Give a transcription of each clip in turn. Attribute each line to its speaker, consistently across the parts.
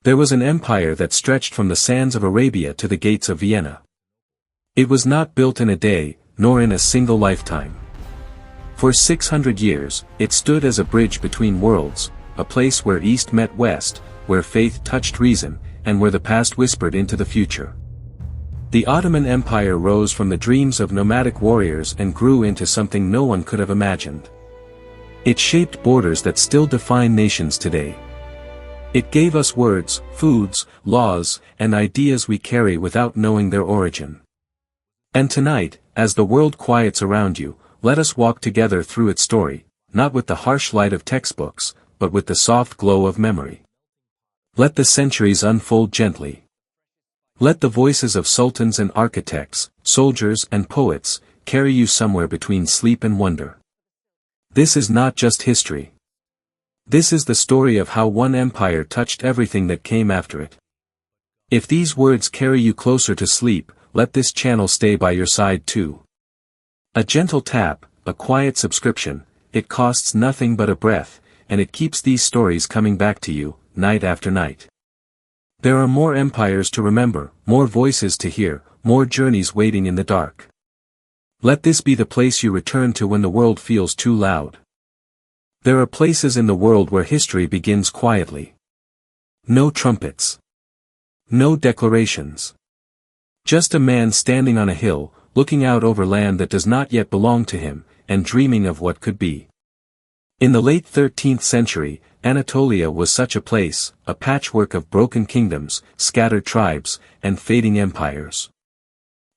Speaker 1: There was an empire that stretched from the sands of Arabia to the gates of Vienna. It was not built in a day, nor in a single lifetime. For 600 years, it stood as a bridge between worlds, a place where East met West, where faith touched reason, and where the past whispered into the future. The Ottoman Empire rose from the dreams of nomadic warriors and grew into something no one could have imagined. It shaped borders that still define nations today. It gave us words, foods, laws, and ideas we carry without knowing their origin. And tonight, as the world quiets around you, let us walk together through its story, not with the harsh light of textbooks, but with the soft glow of memory. Let the centuries unfold gently. Let the voices of sultans and architects, soldiers and poets, carry you somewhere between sleep and wonder. This is not just history. This is the story of how one empire touched everything that came after it. If these words carry you closer to sleep, let this channel stay by your side too. A gentle tap, a quiet subscription, it costs nothing but a breath, and it keeps these stories coming back to you, night after night. There are more empires to remember, more voices to hear, more journeys waiting in the dark. Let this be the place you return to when the world feels too loud. There are places in the world where history begins quietly. No trumpets. No declarations. Just a man standing on a hill, looking out over land that does not yet belong to him, and dreaming of what could be. In the late 13th century, Anatolia was such a place, a patchwork of broken kingdoms, scattered tribes, and fading empires.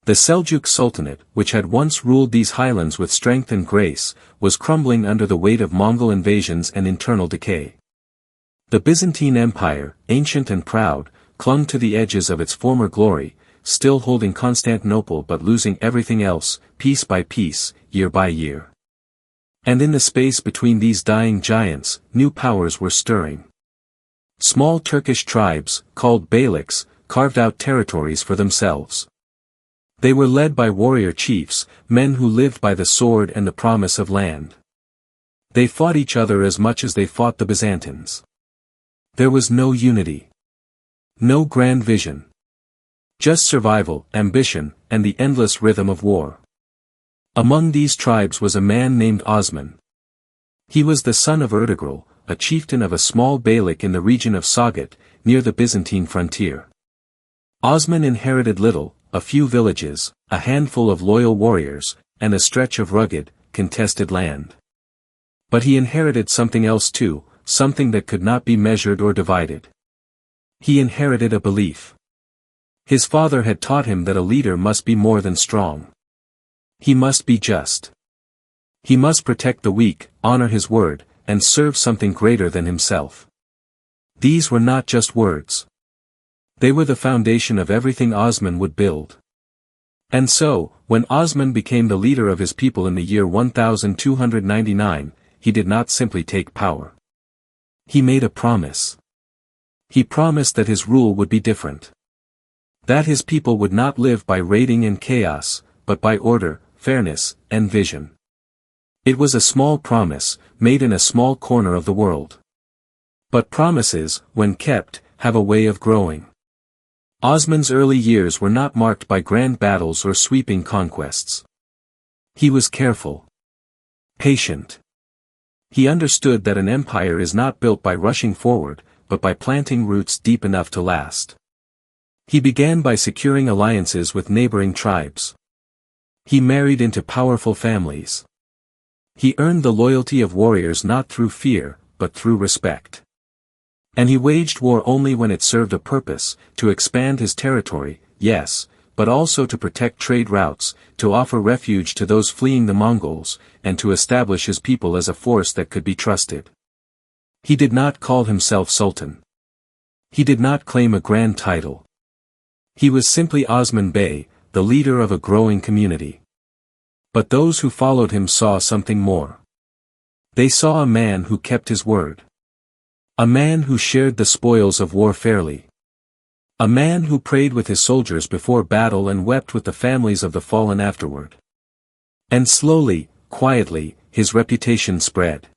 Speaker 1: The Seljuk Sultanate, which had once ruled these highlands with strength and grace, was crumbling under the weight of Mongol invasions and internal decay. The Byzantine Empire, ancient and proud, clung to the edges of its former glory, still holding Constantinople but losing everything else, piece by piece, year by year. And in the space between these dying giants, new powers were stirring. Small Turkish tribes, called beyliks, carved out territories for themselves. They were led by warrior chiefs, men who lived by the sword and the promise of land. They fought each other as much as they fought the Byzantines. There was no unity. No grand vision. Just survival, ambition, and the endless rhythm of war. Among these tribes was a man named Osman. He was the son of Ertugrul, a chieftain of a small beylik in the region of Sagat, near the Byzantine frontier. Osman inherited little, a few villages, a handful of loyal warriors, and a stretch of rugged, contested land. But he inherited something else too, something that could not be measured or divided. He inherited a belief. His father had taught him that a leader must be more than strong. He must be just. He must protect the weak, honor his word, and serve something greater than himself. These were not just words. They were the foundation of everything Osman would build. And so, when Osman became the leader of his people in the year 1299, he did not simply take power. He made a promise. He promised that his rule would be different. That his people would not live by raiding and chaos, but by order, fairness, and vision. It was a small promise, made in a small corner of the world. But promises, when kept, have a way of growing. Osman's early years were not marked by grand battles or sweeping conquests. He was careful. Patient. He understood that an empire is not built by rushing forward, but by planting roots deep enough to last. He began by securing alliances with neighboring tribes. He married into powerful families. He earned the loyalty of warriors not through fear, but through respect. And he waged war only when it served a purpose, to expand his territory, yes, but also to protect trade routes, to offer refuge to those fleeing the Mongols, and to establish his people as a force that could be trusted. He did not call himself Sultan. He did not claim a grand title. He was simply Osman Bey, the leader of a growing community. But those who followed him saw something more. They saw a man who kept his word. A man who shared the spoils of war fairly. A man who prayed with his soldiers before battle and wept with the families of the fallen afterward. And slowly, quietly, his reputation spread.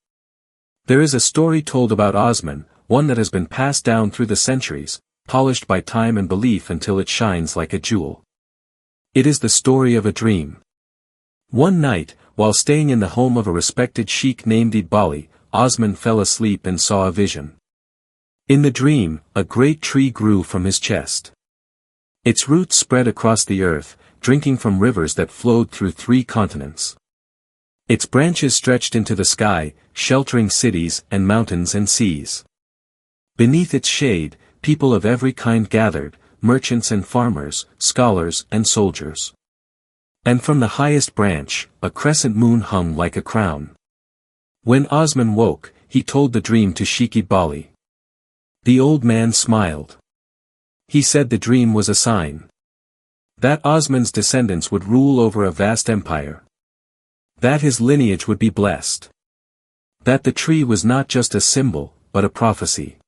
Speaker 1: There is a story told about Osman, one that has been passed down through the centuries, polished by time and belief until it shines like a jewel. It is the story of a dream. One night, while staying in the home of a respected sheikh named Iqbali, Osman fell asleep and saw a vision. In the dream, a great tree grew from his chest. Its roots spread across the earth, drinking from rivers that flowed through 3 continents. Its branches stretched into the sky, sheltering cities and mountains and seas. Beneath its shade, people of every kind gathered, merchants and farmers, scholars and soldiers. And from the highest branch, a crescent moon hung like a crown. When Osman woke, he told the dream to Sheikh Iqbali. The old man smiled. He said the dream was a sign that Osman's descendants would rule over a vast empire. That his lineage would be blessed. That the tree was not just a symbol, but a prophecy.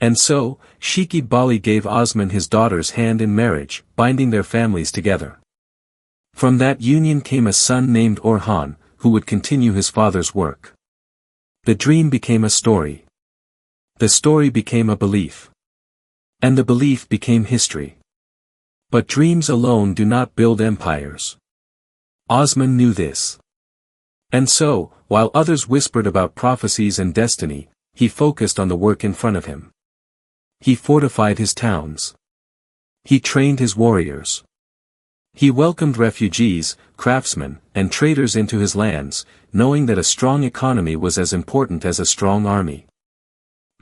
Speaker 1: And so, Sheikh Iqbali gave Osman his daughter's hand in marriage, binding their families together. From that union came a son named Orhan, who would continue his father's work. The dream became a story. The story became a belief. And the belief became history. But dreams alone do not build empires. Osman knew this. And so, while others whispered about prophecies and destiny, he focused on the work in front of him. He fortified his towns. He trained his warriors. He welcomed refugees, craftsmen, and traders into his lands, knowing that a strong economy was as important as a strong army.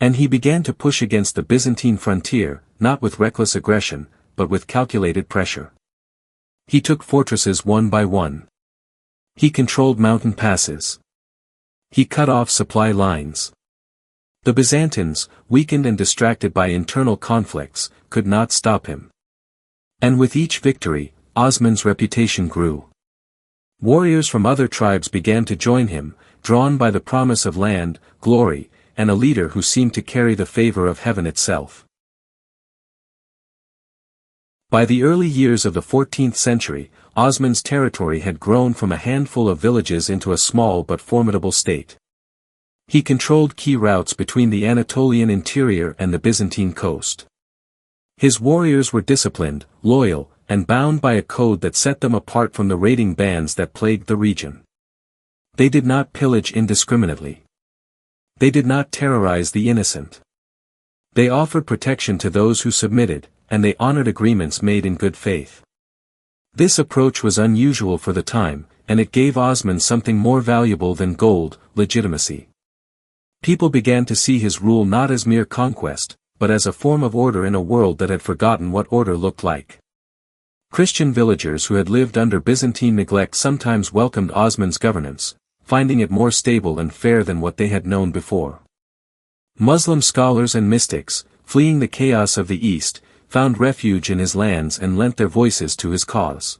Speaker 1: And he began to push against the Byzantine frontier, not with reckless aggression, but with calculated pressure. He took fortresses one by one. He controlled mountain passes. He cut off supply lines. The Byzantines, weakened and distracted by internal conflicts, could not stop him. And with each victory, Osman's reputation grew. Warriors from other tribes began to join him, drawn by the promise of land, glory, and a leader who seemed to carry the favor of heaven itself. By the early years of the 14th century, Osman's territory had grown from a handful of villages into a small but formidable state. He controlled key routes between the Anatolian interior and the Byzantine coast. His warriors were disciplined, loyal, and bound by a code that set them apart from the raiding bands that plagued the region. They did not pillage indiscriminately. They did not terrorize the innocent. They offered protection to those who submitted, and they honored agreements made in good faith. This approach was unusual for the time, and it gave Osman something more valuable than gold, legitimacy. People began to see his rule not as mere conquest, but as a form of order in a world that had forgotten what order looked like. Christian villagers who had lived under Byzantine neglect sometimes welcomed Osman's governance, finding it more stable and fair than what they had known before. Muslim scholars and mystics, fleeing the chaos of the East, found refuge in his lands and lent their voices to his cause.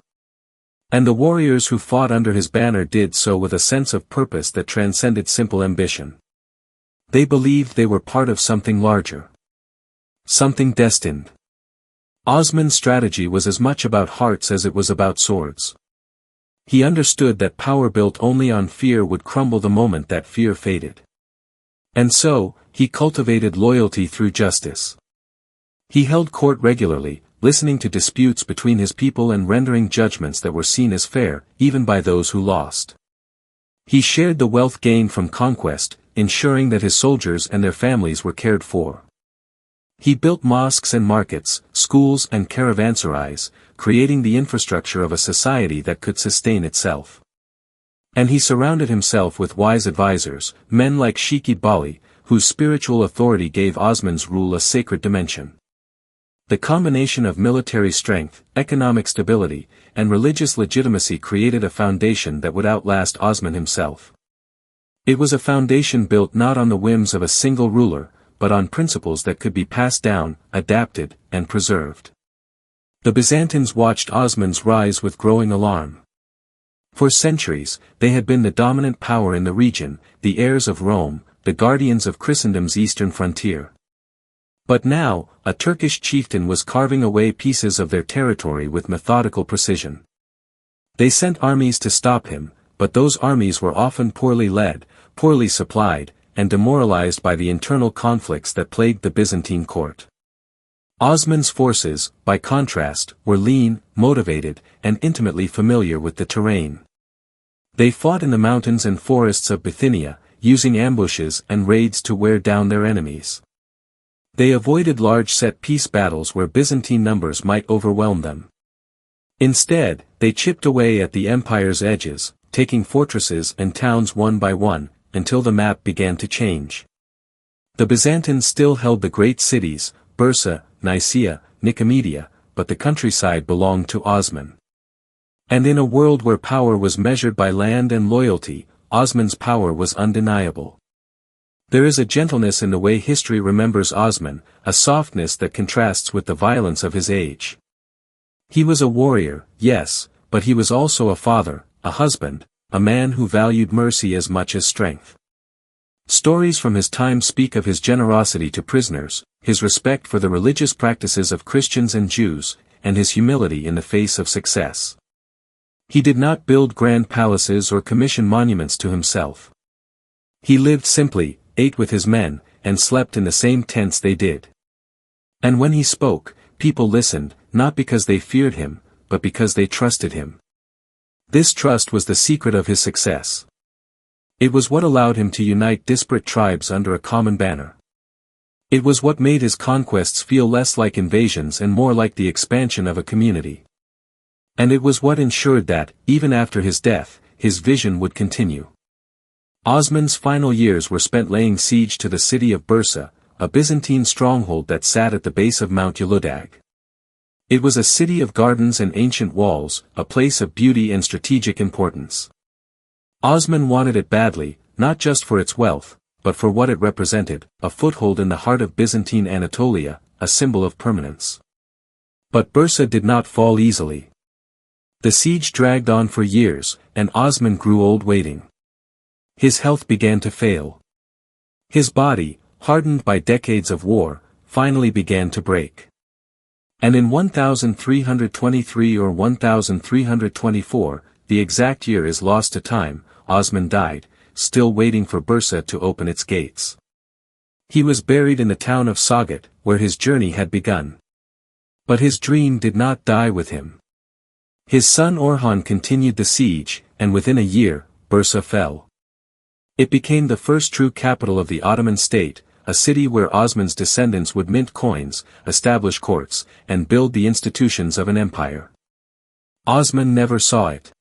Speaker 1: And the warriors who fought under his banner did so with a sense of purpose that transcended simple ambition. They believed they were part of something larger. Something destined. Osman's strategy was as much about hearts as it was about swords. He understood that power built only on fear would crumble the moment that fear faded. And so, he cultivated loyalty through justice. He held court regularly, listening to disputes between his people and rendering judgments that were seen as fair, even by those who lost. He shared the wealth gained from conquest, ensuring that his soldiers and their families were cared for. He built mosques and markets, schools and caravanserais, creating the infrastructure of a society that could sustain itself. And he surrounded himself with wise advisors, men like Sheikh Iqbali, whose spiritual authority gave Osman's rule a sacred dimension. The combination of military strength, economic stability, and religious legitimacy created a foundation that would outlast Osman himself. It was a foundation built not on the whims of a single ruler, but on principles that could be passed down, adapted, and preserved. The Byzantines watched Osman's rise with growing alarm. For centuries, they had been the dominant power in the region, the heirs of Rome, the guardians of Christendom's eastern frontier. But now, a Turkish chieftain was carving away pieces of their territory with methodical precision. They sent armies to stop him, but those armies were often poorly led, poorly supplied, and demoralized by the internal conflicts that plagued the Byzantine court. Osman's forces, by contrast, were lean, motivated, and intimately familiar with the terrain. They fought in the mountains and forests of Bithynia, using ambushes and raids to wear down their enemies. They avoided large set-piece battles where Byzantine numbers might overwhelm them. Instead, they chipped away at the empire's edges, taking fortresses and towns one by one, until the map began to change. The Byzantines still held the great cities, Bursa, Nicaea, Nicomedia, but the countryside belonged to Osman. And in a world where power was measured by land and loyalty, Osman's power was undeniable. There is a gentleness in the way history remembers Osman, a softness that contrasts with the violence of his age. He was a warrior, yes, but he was also a father, a husband, a man who valued mercy as much as strength. Stories from his time speak of his generosity to prisoners, his respect for the religious practices of Christians and Jews, and his humility in the face of success. He did not build grand palaces or commission monuments to himself. He lived simply, ate with his men, and slept in the same tents they did. And when he spoke, people listened, not because they feared him, but because they trusted him. This trust was the secret of his success. It was what allowed him to unite disparate tribes under a common banner. It was what made his conquests feel less like invasions and more like the expansion of a community. And it was what ensured that, even after his death, his vision would continue. Osman's final years were spent laying siege to the city of Bursa, a Byzantine stronghold that sat at the base of Mount Uludag. It was a city of gardens and ancient walls, a place of beauty and strategic importance. Osman wanted it badly, not just for its wealth, but for what it represented, a foothold in the heart of Byzantine Anatolia, a symbol of permanence. But Bursa did not fall easily. The siege dragged on for years, and Osman grew old waiting. His health began to fail. His body, hardened by decades of war, finally began to break. And in 1323 or 1324, the exact year is lost to time, Osman died, still waiting for Bursa to open its gates. He was buried in the town of Sagat, where his journey had begun. But his dream did not die with him. His son Orhan continued the siege, and within a year, Bursa fell. It became the first true capital of the Ottoman state, a city where Osman's descendants would mint coins, establish courts, and build the institutions of an empire. Osman never saw it.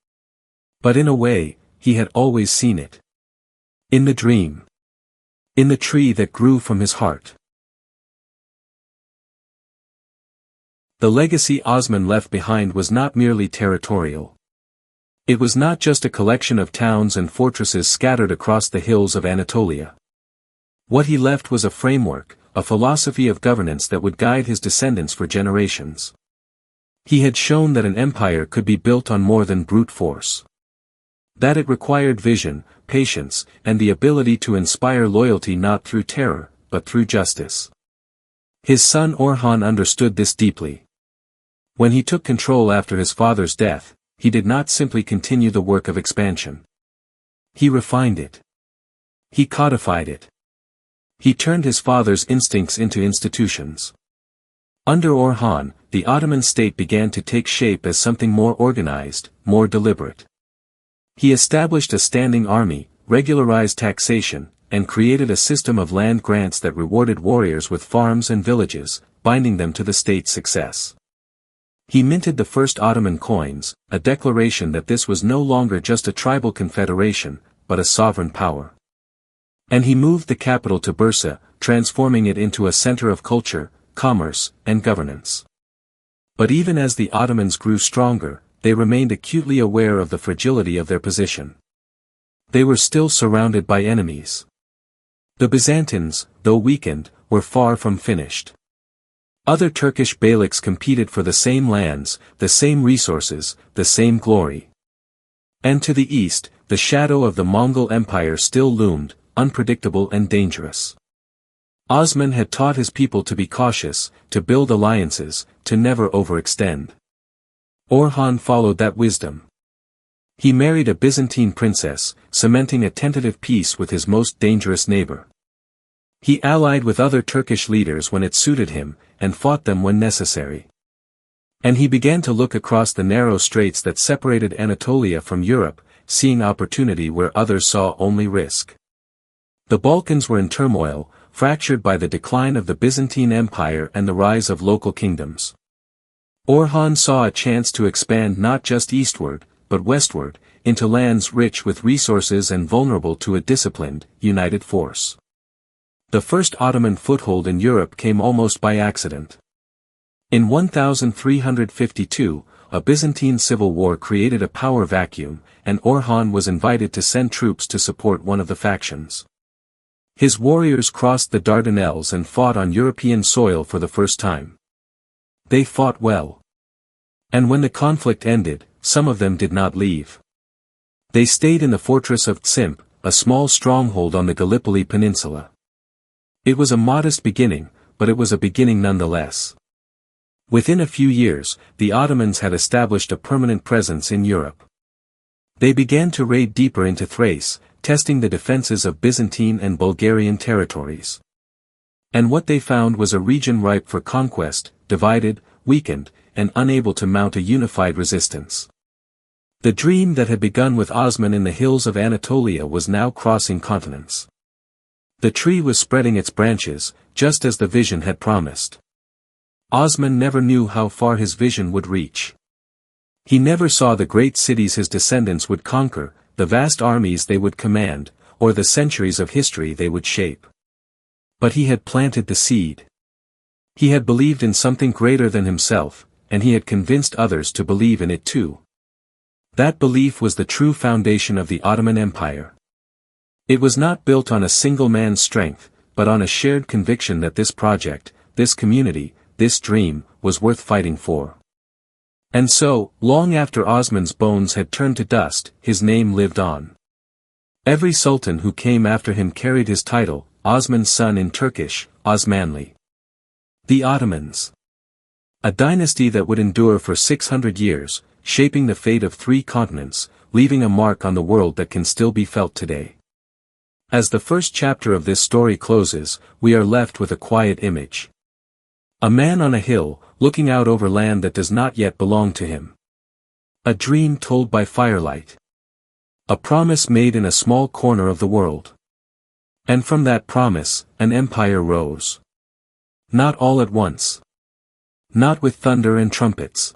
Speaker 1: But in a way, he had always seen it. In the dream. In the tree that grew from his heart. The legacy Osman left behind was not merely territorial. It was not just a collection of towns and fortresses scattered across the hills of Anatolia. What he left was a framework, a philosophy of governance that would guide his descendants for generations. He had shown that an empire could be built on more than brute force. That it required vision, patience, and the ability to inspire loyalty not through terror, but through justice. His son Orhan understood this deeply. When he took control after his father's death, he did not simply continue the work of expansion. He refined it. He codified it. He turned his father's instincts into institutions. Under Orhan, the Ottoman state began to take shape as something more organized, more deliberate. He established a standing army, regularized taxation, and created a system of land grants that rewarded warriors with farms and villages, binding them to the state's success. He minted the first Ottoman coins, a declaration that this was no longer just a tribal confederation, but a sovereign power. And he moved the capital to Bursa, transforming it into a center of culture, commerce, and governance. But even as the Ottomans grew stronger, they remained acutely aware of the fragility of their position. They were still surrounded by enemies. The Byzantines, though weakened, were far from finished. Other Turkish beyliks competed for the same lands, the same resources, the same glory. And to the east, the shadow of the Mongol Empire still loomed, unpredictable and dangerous. Osman had taught his people to be cautious, to build alliances, to never overextend. Orhan followed that wisdom. He married a Byzantine princess, cementing a tentative peace with his most dangerous neighbor. He allied with other Turkish leaders when it suited him, and fought them when necessary. And he began to look across the narrow straits that separated Anatolia from Europe, seeing opportunity where others saw only risk. The Balkans were in turmoil, fractured by the decline of the Byzantine Empire and the rise of local kingdoms. Orhan saw a chance to expand not just eastward, but westward, into lands rich with resources and vulnerable to a disciplined, united force. The first Ottoman foothold in Europe came almost by accident. In 1352, a Byzantine civil war created a power vacuum, and Orhan was invited to send troops to support one of the factions. His warriors crossed the Dardanelles and fought on European soil for the first time. They fought well. And when the conflict ended, some of them did not leave. They stayed in the fortress of Tsimp, a small stronghold on the Gallipoli Peninsula. It was a modest beginning, but it was a beginning nonetheless. Within a few years, the Ottomans had established a permanent presence in Europe. They began to raid deeper into Thrace, testing the defenses of Byzantine and Bulgarian territories. And what they found was a region ripe for conquest, divided, weakened, and unable to mount a unified resistance. The dream that had begun with Osman in the hills of Anatolia was now crossing continents. The tree was spreading its branches, just as the vision had promised. Osman never knew how far his vision would reach. He never saw the great cities his descendants would conquer, the vast armies they would command, or the centuries of history they would shape. But he had planted the seed. He had believed in something greater than himself, and he had convinced others to believe in it too. That belief was the true foundation of the Ottoman Empire. It was not built on a single man's strength, but on a shared conviction that this project, this community, this dream, was worth fighting for. And so, long after Osman's bones had turned to dust, his name lived on. Every sultan who came after him carried his title, Osman's son in Turkish, Osmanli. The Ottomans. A dynasty that would endure for 600 years, shaping the fate of 3 continents, leaving a mark on the world that can still be felt today. As the first chapter of this story closes, we are left with a quiet image. A man on a hill, looking out over land that does not yet belong to him. A dream told by firelight. A promise made in a small corner of the world. And from that promise, an empire rose. Not all at once. Not with thunder and trumpets.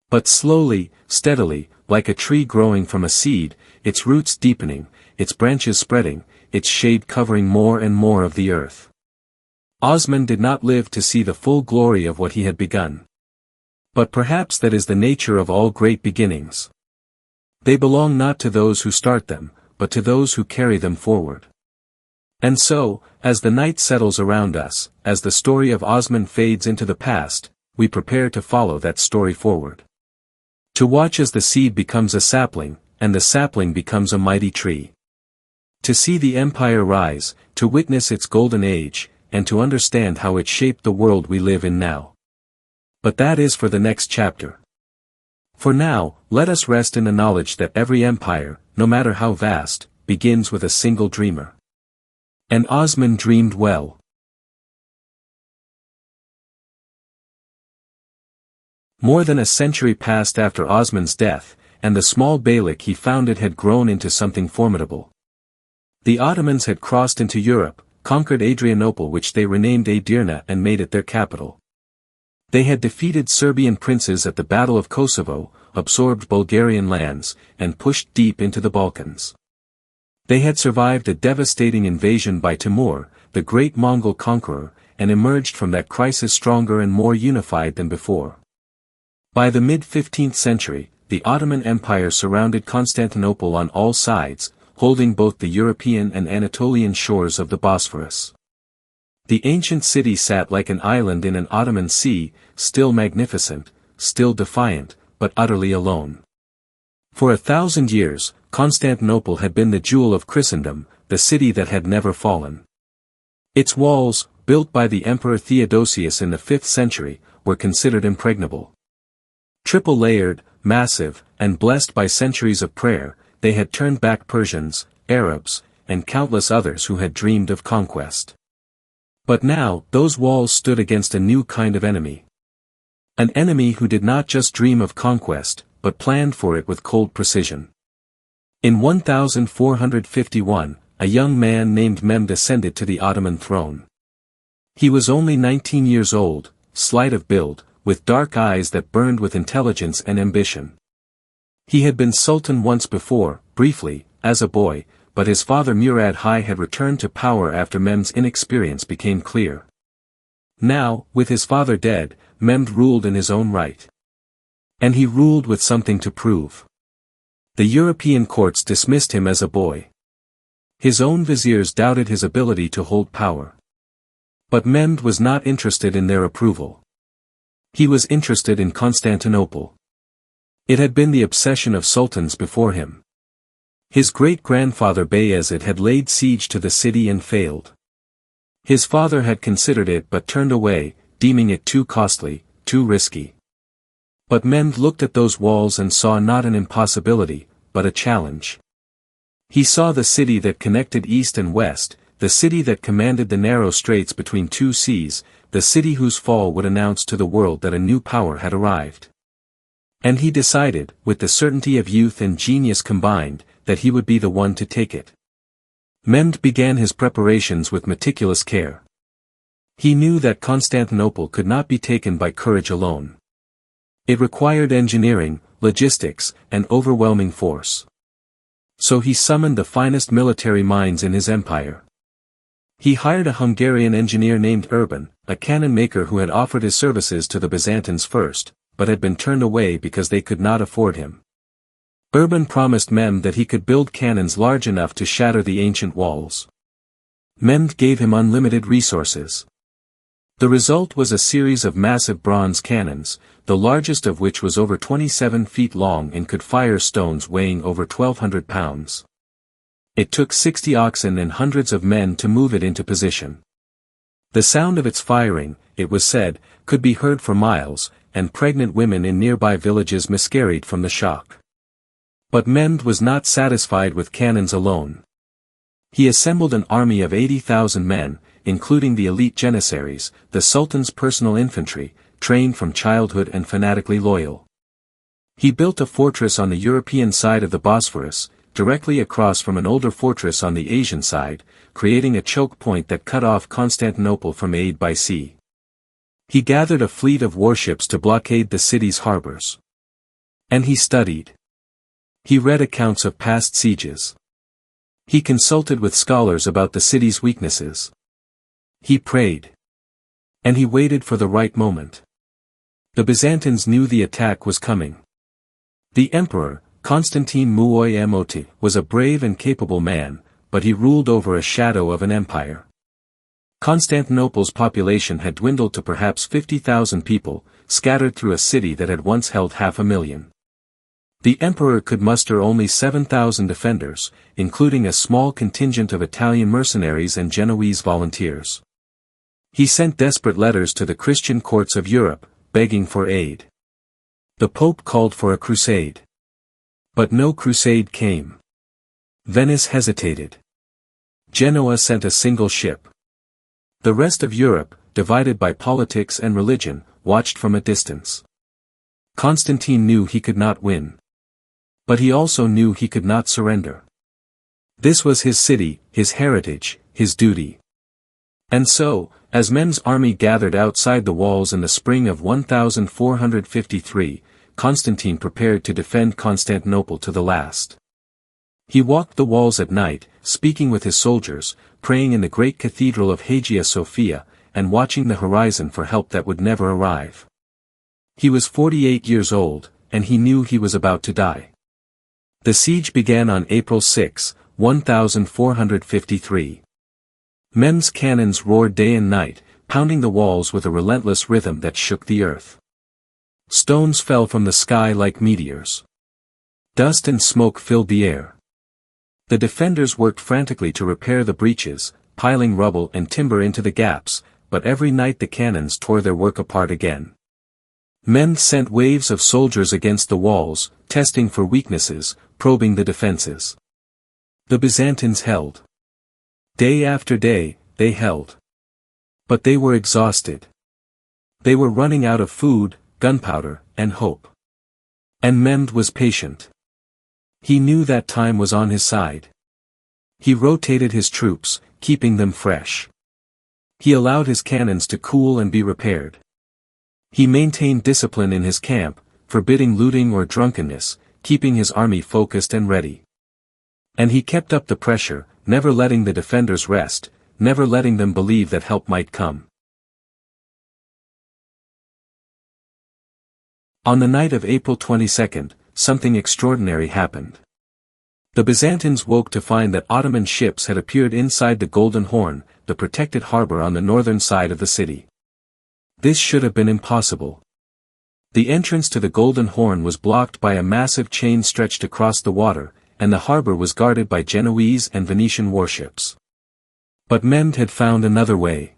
Speaker 1: But slowly, steadily, like a tree growing from a seed, its roots deepening, its branches spreading, its shade covering more and more of the earth. Osman did not live to see the full glory of what he had begun. But perhaps that is the nature of all great beginnings. They belong not to those who start them, but to those who carry them forward. And so, as the night settles around us, as the story of Osman fades into the past, we prepare to follow that story forward. To watch as the seed becomes a sapling, and the sapling becomes a mighty tree. To see the empire rise, to witness its golden age, and to understand how it shaped the world we live in now. But that is for the next chapter. For now, let us rest in the knowledge that every empire, no matter how vast, begins with a single dreamer. And Osman dreamed well. More than a century passed after Osman's death, and the small beylik he founded had grown into something formidable. The Ottomans had crossed into Europe, conquered Adrianople, which they renamed Edirne, and made it their capital. They had defeated Serbian princes at the Battle of Kosovo, absorbed Bulgarian lands, and pushed deep into the Balkans. They had survived a devastating invasion by Timur, the great Mongol conqueror, and emerged from that crisis stronger and more unified than before. By the mid-15th century, the Ottoman Empire surrounded Constantinople on all sides, holding both the European and Anatolian shores of the Bosphorus. The ancient city sat like an island in an Ottoman sea, still magnificent, still defiant, but utterly alone. For 1,000 years, Constantinople had been the jewel of Christendom, the city that had never fallen. Its walls, built by the Emperor Theodosius in the 5th century, were considered impregnable. Triple-layered, massive, and blessed by centuries of prayer, they had turned back Persians, Arabs, and countless others who had dreamed of conquest. But now, those walls stood against a new kind of enemy. An enemy who did not just dream of conquest, but planned for it with cold precision. In 1451, a young man named Mehmed ascended to the Ottoman throne. He was only 19 years old, slight of build, with dark eyes that burned with intelligence and ambition. He had been sultan once before, briefly, as a boy, but his father Murad I had returned to power after Mehmed's inexperience became clear. Now, with his father dead, Mehmed ruled in his own right. And he ruled with something to prove. The European courts dismissed him as a boy. His own viziers doubted his ability to hold power. But Mehmed was not interested in their approval. He was interested in Constantinople. It had been the obsession of sultans before him. His great-grandfather Bayezid had laid siege to the city and failed. His father had considered it but turned away, deeming it too costly, too risky. But Mehmed looked at those walls and saw not an impossibility, but a challenge. He saw the city that connected east and west, the city that commanded the narrow straits between two seas, the city whose fall would announce to the world that a new power had arrived. And he decided, with the certainty of youth and genius combined, that he would be the one to take it. Mehmed began his preparations with meticulous care. He knew that Constantinople could not be taken by courage alone. It required engineering, logistics, and overwhelming force. So he summoned the finest military minds in his empire. He hired a Hungarian engineer named Urban, a cannon maker who had offered his services to the Byzantines first, but had been turned away because they could not afford him. Urban promised Mehmed that he could build cannons large enough to shatter the ancient walls. Mehmed gave him unlimited resources. The result was a series of massive bronze cannons, the largest of which was over 27 feet long and could fire stones weighing over 1,200 pounds. It took 60 oxen and hundreds of men to move it into position. The sound of its firing, it was said, could be heard for miles, and pregnant women in nearby villages miscarried from the shock. But Mehmed was not satisfied with cannons alone. He assembled an army of 80,000 men, including the elite janissaries, the Sultan's personal infantry, trained from childhood and fanatically loyal. He built a fortress on the European side of the Bosphorus, directly across from an older fortress on the Asian side, creating a choke point that cut off Constantinople from aid by sea. He gathered a fleet of warships to blockade the city's harbors. And he studied. He read accounts of past sieges. He consulted with scholars about the city's weaknesses. He prayed. And he waited for the right moment. The Byzantines knew the attack was coming. The emperor, Constantine Muoyamoti, was a brave and capable man, but he ruled over a shadow of an empire. Constantinople's population had dwindled to perhaps 50,000 people, scattered through a city that had once held 500,000. The emperor could muster only 7,000 defenders, including a small contingent of Italian mercenaries and Genoese volunteers. He sent desperate letters to the Christian courts of Europe, begging for aid. The Pope called for a crusade. But no crusade came. Venice hesitated. Genoa sent a single ship. The rest of Europe, divided by politics and religion, watched from a distance. Constantine knew he could not win. But he also knew he could not surrender. This was his city, his heritage, his duty. And so, as Mehmed's army gathered outside the walls in the spring of 1453, Constantine prepared to defend Constantinople to the last. He walked the walls at night, speaking with his soldiers, praying in the great cathedral of Hagia Sophia, and watching the horizon for help that would never arrive. He was 48 years old, and he knew he was about to die. The siege began on April 6, 1453. Mehmed's cannons roared day and night, pounding the walls with a relentless rhythm that shook the earth. Stones fell from the sky like meteors. Dust and smoke filled the air. The defenders worked frantically to repair the breaches, piling rubble and timber into the gaps, but every night the cannons tore their work apart again. Men sent waves of soldiers against the walls, testing for weaknesses, probing the defenses. The Byzantines held. Day after day, they held. But they were exhausted. They were running out of food, gunpowder, and hope. And Mehmed was patient. He knew that time was on his side. He rotated his troops, keeping them fresh. He allowed his cannons to cool and be repaired. He maintained discipline in his camp, forbidding looting or drunkenness, keeping his army focused and ready. And he kept up the pressure, never letting the defenders rest, never letting them believe that help might come. On the night of April 22, something extraordinary happened. The Byzantines woke to find that Ottoman ships had appeared inside the Golden Horn, the protected harbor on the northern side of the city. This should have been impossible. The entrance to the Golden Horn was blocked by a massive chain stretched across the water, and the harbor was guarded by Genoese and Venetian warships. But Mehmed had found another way.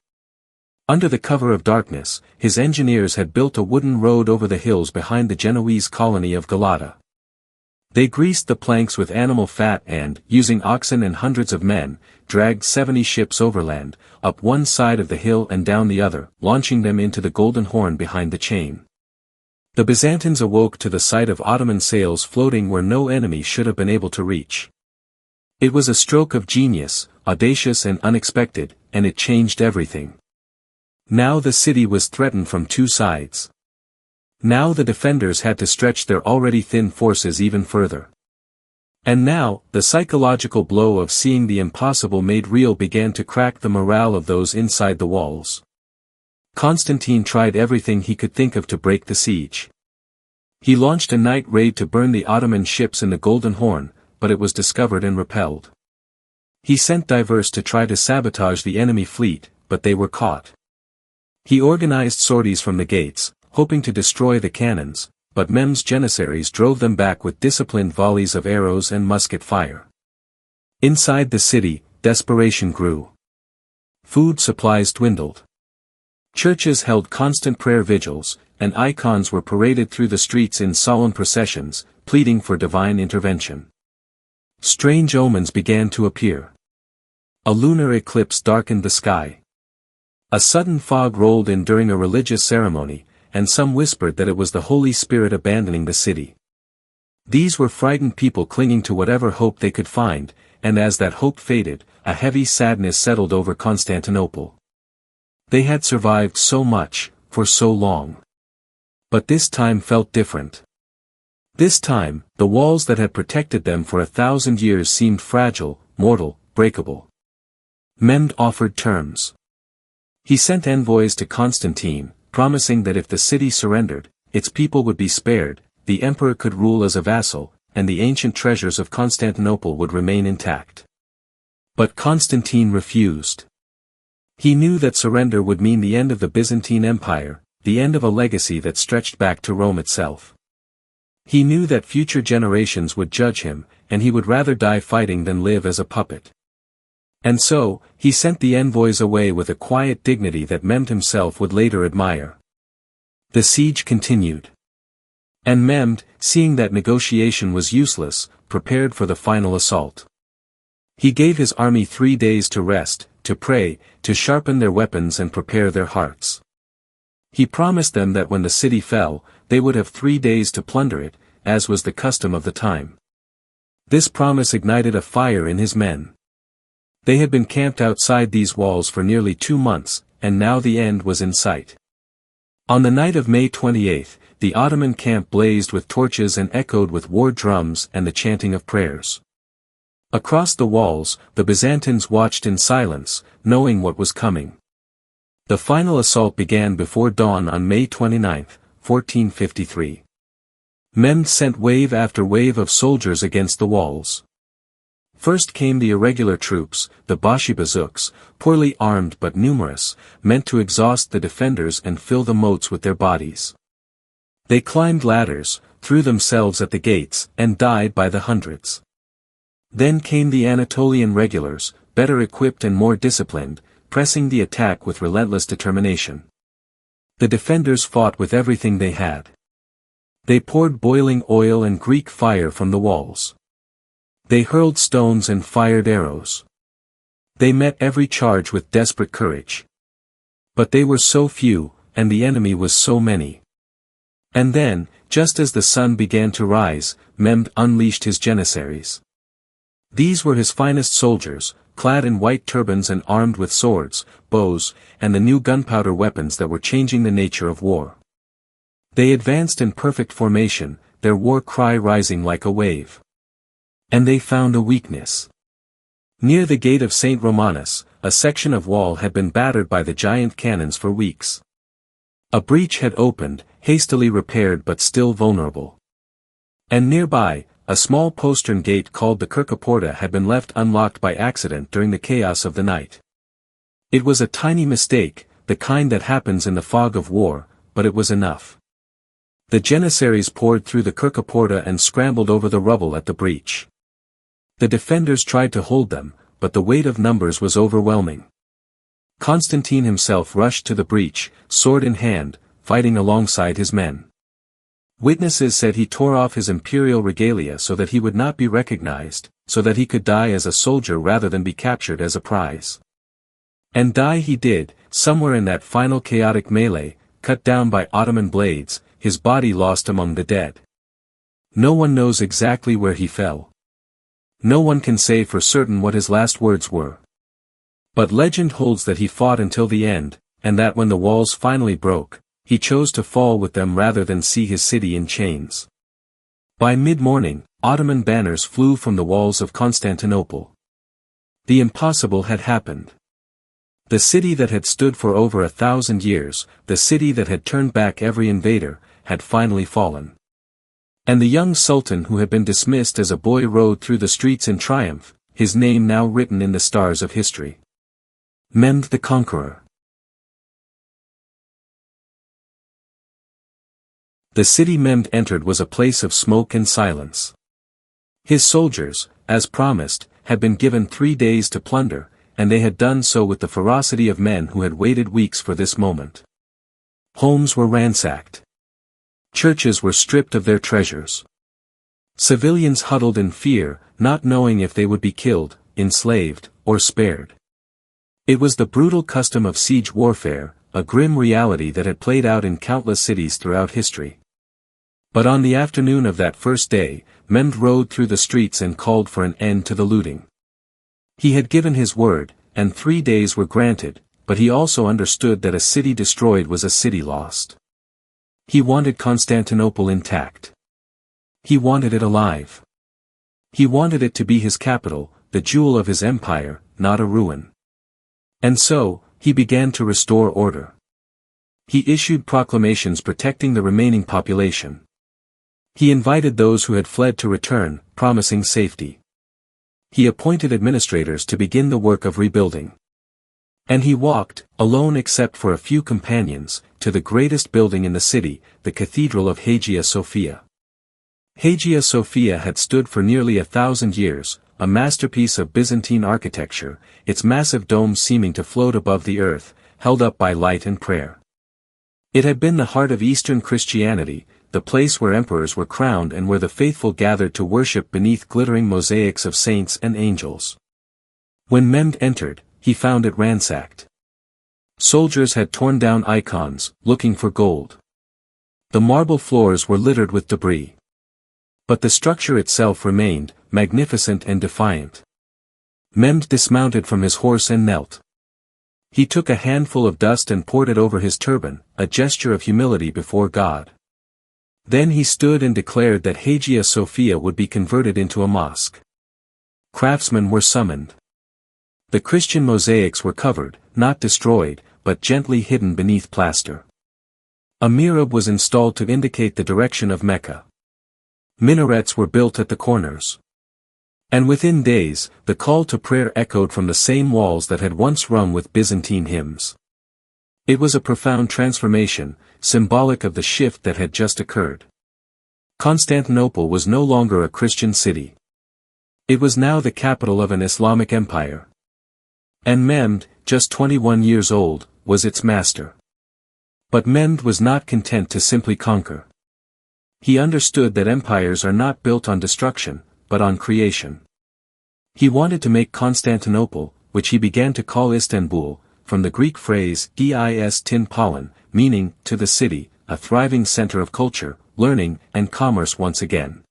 Speaker 1: Under the cover of darkness, his engineers had built a wooden road over the hills behind the Genoese colony of Galata. They greased the planks with animal fat and, using oxen and hundreds of men, dragged 70 ships overland, up one side of the hill and down the other, launching them into the Golden Horn behind the chain. The Byzantines awoke to the sight of Ottoman sails floating where no enemy should have been able to reach. It was a stroke of genius, audacious and unexpected, and it changed everything. Now the city was threatened from two sides. Now the defenders had to stretch their already thin forces even further. And now, the psychological blow of seeing the impossible made real began to crack the morale of those inside the walls. Constantine tried everything he could think of to break the siege. He launched a night raid to burn the Ottoman ships in the Golden Horn, but it was discovered and repelled. He sent divers to try to sabotage the enemy fleet, but they were caught. He organized sorties from the gates, hoping to destroy the cannons, but Mehmed's janissaries drove them back with disciplined volleys of arrows and musket fire. Inside the city, desperation grew. Food supplies dwindled. Churches held constant prayer vigils, and icons were paraded through the streets in solemn processions, pleading for divine intervention. Strange omens began to appear. A lunar eclipse darkened the sky. A sudden fog rolled in during a religious ceremony, and some whispered that it was the Holy Spirit abandoning the city. These were frightened people clinging to whatever hope they could find, and as that hope faded, a heavy sadness settled over Constantinople. They had survived so much, for so long. But this time felt different. This time, the walls that had protected them for 1,000 years seemed fragile, mortal, breakable. Mehmed offered terms. He sent envoys to Constantine, promising that if the city surrendered, its people would be spared, the emperor could rule as a vassal, and the ancient treasures of Constantinople would remain intact. But Constantine refused. He knew that surrender would mean the end of the Byzantine Empire, the end of a legacy that stretched back to Rome itself. He knew that future generations would judge him, and he would rather die fighting than live as a puppet. And so, he sent the envoys away with a quiet dignity that Mehmed himself would later admire. The siege continued. And Mehmed, seeing that negotiation was useless, prepared for the final assault. He gave his army 3 days to rest, to pray, to sharpen their weapons and prepare their hearts. He promised them that when the city fell, they would have 3 days to plunder it, as was the custom of the time. This promise ignited a fire in his men. They had been camped outside these walls for nearly 2 months, and now the end was in sight. On the night of May 28, the Ottoman camp blazed with torches and echoed with war drums and the chanting of prayers. Across the walls, the Byzantines watched in silence, knowing what was coming. The final assault began before dawn on May 29, 1453. Mehmed sent wave after wave of soldiers against the walls. First came the irregular troops, the Bashibazuks, poorly armed but numerous, meant to exhaust the defenders and fill the moats with their bodies. They climbed ladders, threw themselves at the gates, and died by the hundreds. Then came the Anatolian regulars, better equipped and more disciplined, pressing the attack with relentless determination. The defenders fought with everything they had. They poured boiling oil and Greek fire from the walls. They hurled stones and fired arrows. They met every charge with desperate courage. But they were so few, and the enemy was so many. And then, just as the sun began to rise, Mehmed unleashed his janissaries. These were his finest soldiers, clad in white turbans and armed with swords, bows, and the new gunpowder weapons that were changing the nature of war. They advanced in perfect formation, their war cry rising like a wave. And they found a weakness. Near the gate of St. Romanus, a section of wall had been battered by the giant cannons for weeks. A breach had opened, hastily repaired but still vulnerable. And nearby, a small postern gate called the Kirkaporta had been left unlocked by accident during the chaos of the night. It was a tiny mistake, the kind that happens in the fog of war, but it was enough. The janissaries poured through the Kirkaporta and scrambled over the rubble at the breach. The defenders tried to hold them, but the weight of numbers was overwhelming. Constantine himself rushed to the breach, sword in hand, fighting alongside his men. Witnesses said he tore off his imperial regalia so that he would not be recognized, so that he could die as a soldier rather than be captured as a prize. And die he did, somewhere in that final chaotic melee, cut down by Ottoman blades, his body lost among the dead. No one knows exactly where he fell. No one can say for certain what his last words were. But legend holds that he fought until the end, and that when the walls finally broke, he chose to fall with them rather than see his city in chains. By mid-morning, Ottoman banners flew from the walls of Constantinople. The impossible had happened. The city that had stood for over 1,000 years, the city that had turned back every invader, had finally fallen. And the young sultan who had been dismissed as a boy rode through the streets in triumph, his name now written in the stars of history. Mehmed the Conqueror. The city Mehmed entered was a place of smoke and silence. His soldiers, as promised, had been given 3 days to plunder, and they had done so with the ferocity of men who had waited weeks for this moment. Homes were ransacked. Churches were stripped of their treasures. Civilians huddled in fear, not knowing if they would be killed, enslaved, or spared. It was the brutal custom of siege warfare, a grim reality that had played out in countless cities throughout history. But on the afternoon of that first day, Mehmed rode through the streets and called for an end to the looting. He had given his word, and 3 days were granted, but he also understood that a city destroyed was a city lost. He wanted Constantinople intact. He wanted it alive. He wanted it to be his capital, the jewel of his empire, not a ruin. And so, he began to restore order. He issued proclamations protecting the remaining population. He invited those who had fled to return, promising safety. He appointed administrators to begin the work of rebuilding. And he walked, alone except for a few companions, to the greatest building in the city, the Cathedral of Hagia Sophia. Hagia Sophia had stood for nearly 1,000 years, a masterpiece of Byzantine architecture, its massive dome seeming to float above the earth, held up by light and prayer. It had been the heart of Eastern Christianity, the place where emperors were crowned and where the faithful gathered to worship beneath glittering mosaics of saints and angels. When Mehmed entered, he found it ransacked. Soldiers had torn down icons, looking for gold. The marble floors were littered with debris. But the structure itself remained, magnificent and defiant. Mehmed dismounted from his horse and knelt. He took a handful of dust and poured it over his turban, a gesture of humility before God. Then he stood and declared that Hagia Sophia would be converted into a mosque. Craftsmen were summoned. The Christian mosaics were covered, not destroyed, but gently hidden beneath plaster. A mihrab was installed to indicate the direction of Mecca. Minarets were built at the corners. And within days, the call to prayer echoed from the same walls that had once rung with Byzantine hymns. It was a profound transformation, symbolic of the shift that had just occurred. Constantinople was no longer a Christian city. It was now the capital of an Islamic empire. And Mehmed, just 21 years old, was its master. But Mehmed was not content to simply conquer. He understood that empires are not built on destruction, but on creation. He wanted to make Constantinople, which he began to call Istanbul, from the Greek phrase Eis Pollen, meaning, to the city, a thriving center of culture, learning, and commerce once again.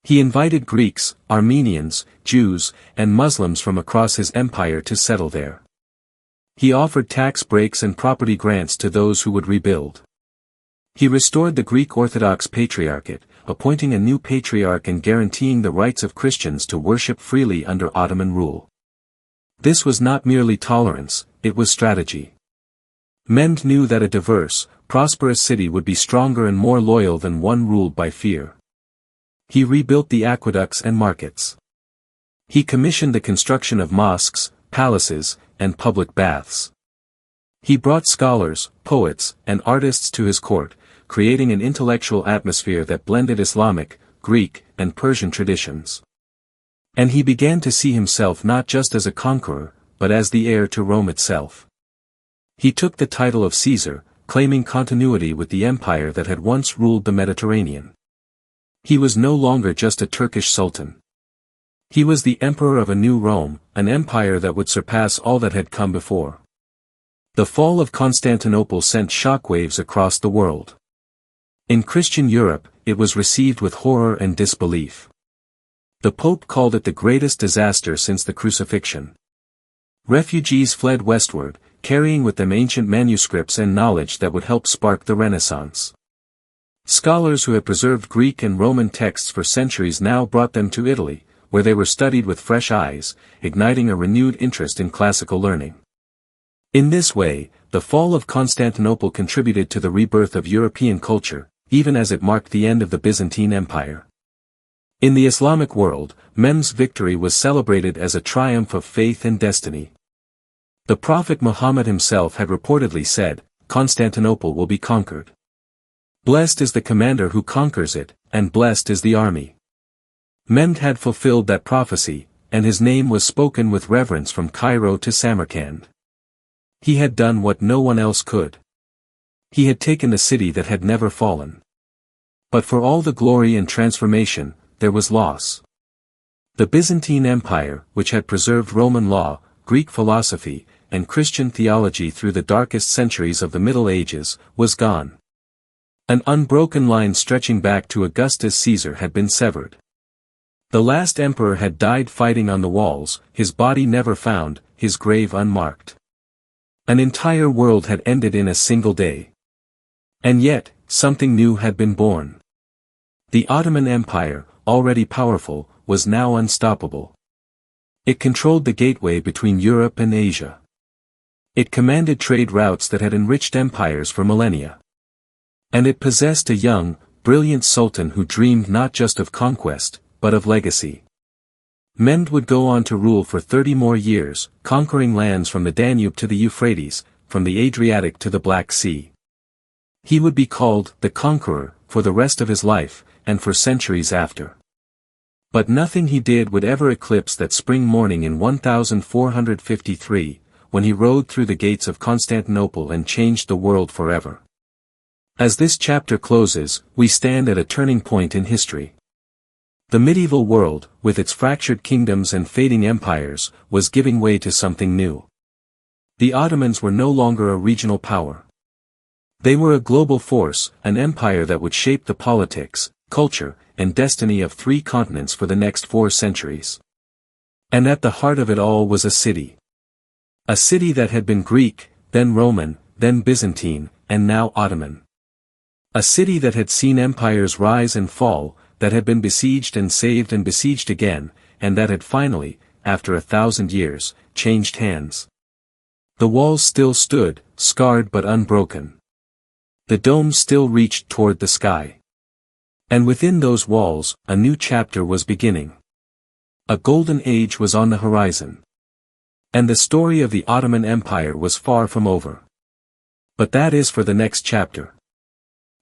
Speaker 1: He invited Greeks, Armenians, Jews, and Muslims from across his empire to settle there. He offered tax breaks and property grants to those who would rebuild. He restored the Greek Orthodox Patriarchate, appointing a new patriarch and guaranteeing the rights of Christians to worship freely under Ottoman rule. This was not merely tolerance, it was strategy. Mehmed knew that a diverse, prosperous city would be stronger and more loyal than one ruled by fear. He rebuilt the aqueducts and markets. He commissioned the construction of mosques, palaces, and public baths. He brought scholars, poets, and artists to his court, creating an intellectual atmosphere that blended Islamic, Greek, and Persian traditions. And he began to see himself not just as a conqueror, but as the heir to Rome itself. He took the title of Caesar, claiming continuity with the empire that had once ruled the Mediterranean. He was no longer just a Turkish sultan. He was the emperor of a new Rome, an empire that would surpass all that had come before. The fall of Constantinople sent shockwaves across the world. In Christian Europe, it was received with horror and disbelief. The Pope called it the greatest disaster since the crucifixion. Refugees fled westward, carrying with them ancient manuscripts and knowledge that would help spark the Renaissance. Scholars who had preserved Greek and Roman texts for centuries now brought them to Italy, where they were studied with fresh eyes, igniting a renewed interest in classical learning. In this way, the fall of Constantinople contributed to the rebirth of European culture, even as it marked the end of the Byzantine Empire. In the Islamic world, Mehmed's victory was celebrated as a triumph of faith and destiny. The Prophet Muhammad himself had reportedly said, "Constantinople will be conquered. Blessed is the commander who conquers it, and blessed is the army." Mehmed had fulfilled that prophecy, and his name was spoken with reverence from Cairo to Samarkand. He had done what no one else could. He had taken the city that had never fallen. But for all the glory and transformation, there was loss. The Byzantine Empire, which had preserved Roman law, Greek philosophy, and Christian theology through the darkest centuries of the Middle Ages, was gone. An unbroken line stretching back to Augustus Caesar had been severed. The last emperor had died fighting on the walls, his body never found, his grave unmarked. An entire world had ended in a single day. And yet, something new had been born. The Ottoman Empire, already powerful, was now unstoppable. It controlled the gateway between Europe and Asia. It commanded trade routes that had enriched empires for millennia. And it possessed a young, brilliant sultan who dreamed not just of conquest, but of legacy. Mehmed would go on to rule for 30 more years, conquering lands from the Danube to the Euphrates, from the Adriatic to the Black Sea. He would be called the Conqueror for the rest of his life, and for centuries after. But nothing he did would ever eclipse that spring morning in 1453, when he rode through the gates of Constantinople and changed the world forever. As this chapter closes, we stand at a turning point in history. The medieval world, with its fractured kingdoms and fading empires, was giving way to something new. The Ottomans were no longer a regional power. They were a global force, an empire that would shape the politics, culture, and destiny of 3 continents for the next 4 centuries. And at the heart of it all was a city. A city that had been Greek, then Roman, then Byzantine, and now Ottoman. A city that had seen empires rise and fall, that had been besieged and saved and besieged again, and that had finally, after 1,000 years, changed hands. The walls still stood, scarred but unbroken. The domes still reached toward the sky. And within those walls, a new chapter was beginning. A golden age was on the horizon. And the story of the Ottoman Empire was far from over. But that is for the next chapter.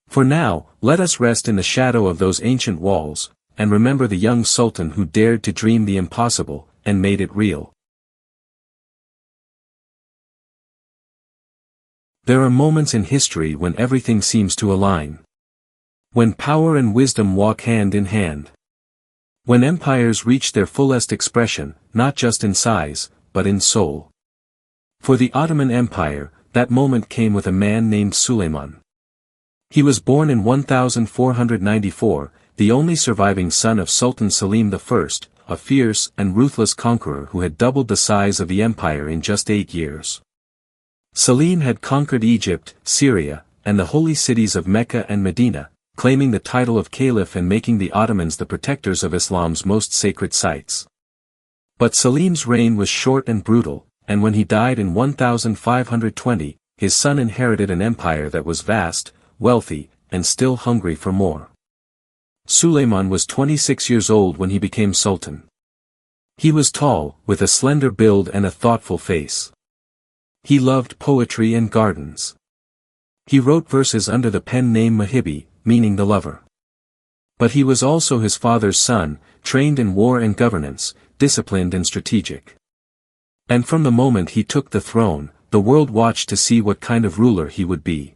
Speaker 1: For now, let us rest in the shadow of those ancient walls, and remember the young sultan who dared to dream the impossible, and made it real. There are moments in history when everything seems to align. When power and wisdom walk hand in hand. When empires reach their fullest expression, not just in size, but in soul. For the Ottoman Empire, that moment came with a man named Suleiman. He was born in 1494, the only surviving son of Sultan Selim I, a fierce and ruthless conqueror who had doubled the size of the empire in just 8 years. Selim had conquered Egypt, Syria, and the holy cities of Mecca and Medina, claiming the title of caliph and making the Ottomans the protectors of Islam's most sacred sites. But Selim's reign was short and brutal, and when he died in 1520, his son inherited an empire that was vast, wealthy, and still hungry for more. Suleiman was 26 years old when he became sultan. He was tall, with a slender build and a thoughtful face. He loved poetry and gardens. He wrote verses under the pen name Mahibi, meaning the lover. But he was also his father's son, trained in war and governance, disciplined and strategic. And from the moment he took the throne, the world watched to see what kind of ruler he would be.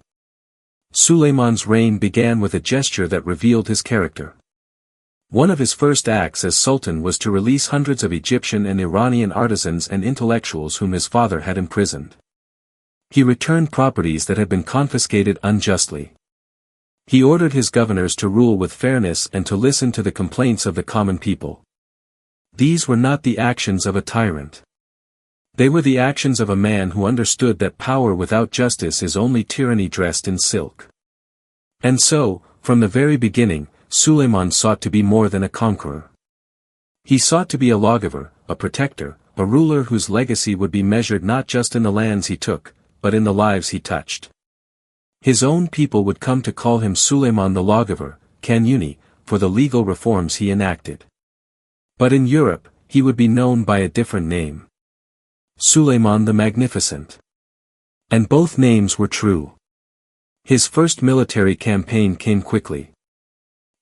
Speaker 1: Suleiman's reign began with a gesture that revealed his character. One of his first acts as sultan was to release hundreds of Egyptian and Iranian artisans and intellectuals whom his father had imprisoned. He returned properties that had been confiscated unjustly. He ordered his governors to rule with fairness and to listen to the complaints of the common people. These were not the actions of a tyrant. They were the actions of a man who understood that power without justice is only tyranny dressed in silk. And so, from the very beginning, Suleiman sought to be more than a conqueror. He sought to be a lawgiver, a protector, a ruler whose legacy would be measured not just in the lands he took, but in the lives he touched. His own people would come to call him Suleiman the Lawgiver, Kanuni, for the legal reforms he enacted. But in Europe, he would be known by a different name. Suleiman the Magnificent. And both names were true. His first military campaign came quickly.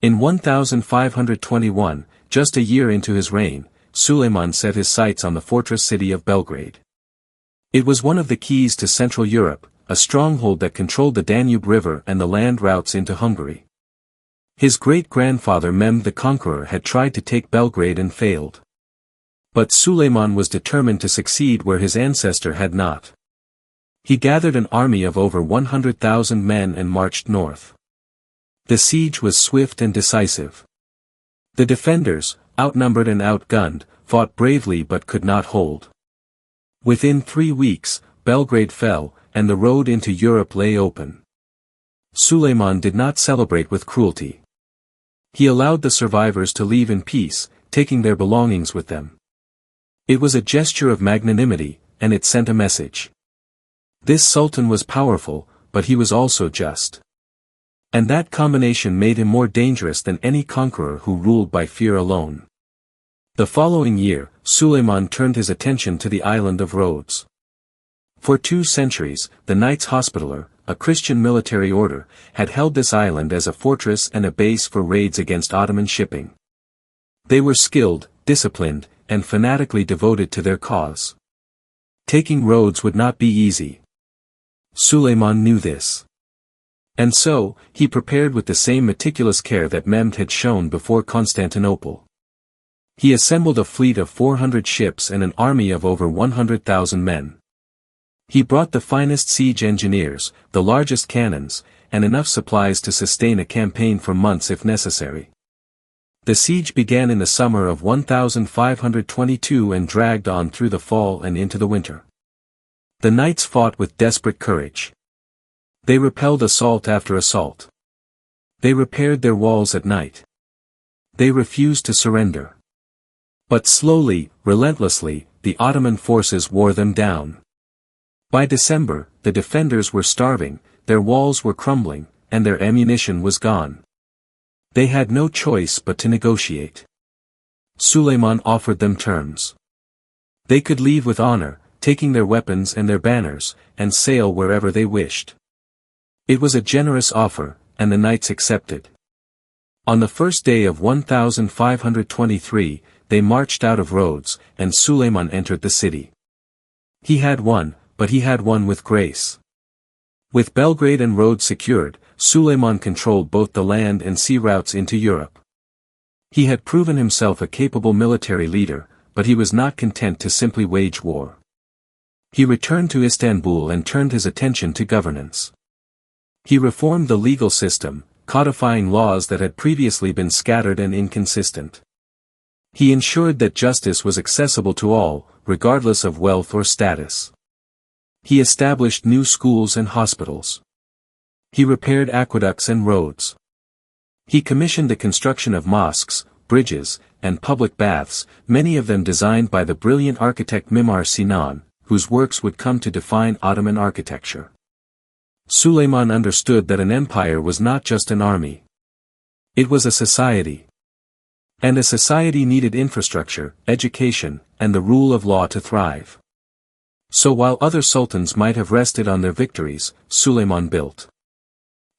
Speaker 1: In 1521, just a year into his reign, Suleiman set his sights on the fortress city of Belgrade. It was one of the keys to Central Europe, a stronghold that controlled the Danube River and the land routes into Hungary. His great-grandfather Mehmed the Conqueror had tried to take Belgrade and failed. But Suleiman was determined to succeed where his ancestor had not. He gathered an army of over 100,000 men and marched north. The siege was swift and decisive. The defenders, outnumbered and outgunned, fought bravely but could not hold. Within 3 weeks, Belgrade fell, and the road into Europe lay open. Suleiman did not celebrate with cruelty. He allowed the survivors to leave in peace, taking their belongings with them. It was a gesture of magnanimity, and it sent a message. This sultan was powerful, but he was also just. And that combination made him more dangerous than any conqueror who ruled by fear alone. The following year, Suleiman turned his attention to the island of Rhodes. For 2 centuries, the Knights Hospitaller, a Christian military order, had held this island as a fortress and a base for raids against Ottoman shipping. They were skilled, disciplined, and fanatically devoted to their cause. Taking Rhodes would not be easy. Suleiman knew this. And so, he prepared with the same meticulous care that Mehmed had shown before Constantinople. He assembled a fleet of 400 ships and an army of over 100,000 men. He brought the finest siege engineers, the largest cannons, and enough supplies to sustain a campaign for months if necessary. The siege began in the summer of 1522 and dragged on through the fall and into the winter. The knights fought with desperate courage. They repelled assault after assault. They repaired their walls at night. They refused to surrender. But slowly, relentlessly, the Ottoman forces wore them down. By December, the defenders were starving, their walls were crumbling, and their ammunition was gone. They had no choice but to negotiate. Suleiman offered them terms. They could leave with honor, taking their weapons and their banners, and sail wherever they wished. It was a generous offer, and the knights accepted. On the first day of 1523, they marched out of Rhodes, and Suleiman entered the city. He had won, but he had won with grace. With Belgrade and Rhodes secured, Suleiman controlled both the land and sea routes into Europe. He had proven himself a capable military leader, but he was not content to simply wage war. He returned to Istanbul and turned his attention to governance. He reformed the legal system, codifying laws that had previously been scattered and inconsistent. He ensured that justice was accessible to all, regardless of wealth or status. He established new schools and hospitals. He repaired aqueducts and roads. He commissioned the construction of mosques, bridges, and public baths, many of them designed by the brilliant architect Mimar Sinan, whose works would come to define Ottoman architecture. Suleiman understood that an empire was not just an army. It was a society. And a society needed infrastructure, education, and the rule of law to thrive. So while other sultans might have rested on their victories, Suleiman built.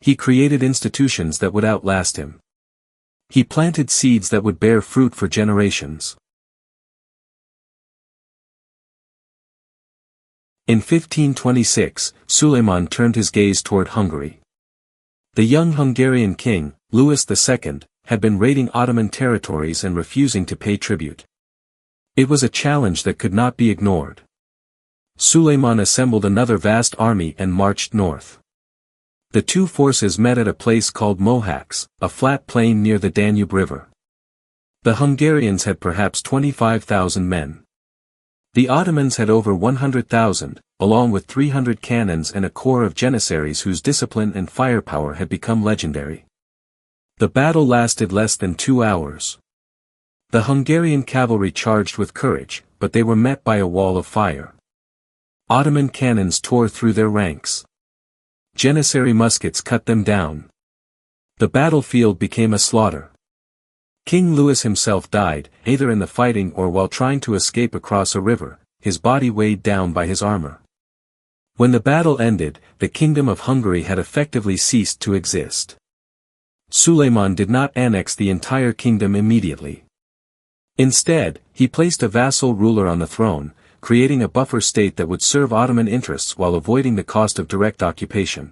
Speaker 1: He created institutions that would outlast him. He planted seeds that would bear fruit for generations. In 1526, Suleiman turned his gaze toward Hungary. The young Hungarian king, Louis II, had been raiding Ottoman territories and refusing to pay tribute. It was a challenge that could not be ignored. Suleiman assembled another vast army and marched north. The two forces met at a place called Mohacs, a flat plain near the Danube River. The Hungarians had perhaps 25,000 men. The Ottomans had over 100,000, along with 300 cannons and a corps of janissaries whose discipline and firepower had become legendary. The battle lasted less than 2 hours. The Hungarian cavalry charged with courage, but they were met by a wall of fire. Ottoman cannons tore through their ranks. Janissary muskets cut them down. The battlefield became a slaughter. King Louis himself died, either in the fighting or while trying to escape across a river, his body weighed down by his armor. When the battle ended, the Kingdom of Hungary had effectively ceased to exist. Suleiman did not annex the entire kingdom immediately. Instead, he placed a vassal ruler on the throne, creating a buffer state that would serve Ottoman interests while avoiding the cost of direct occupation.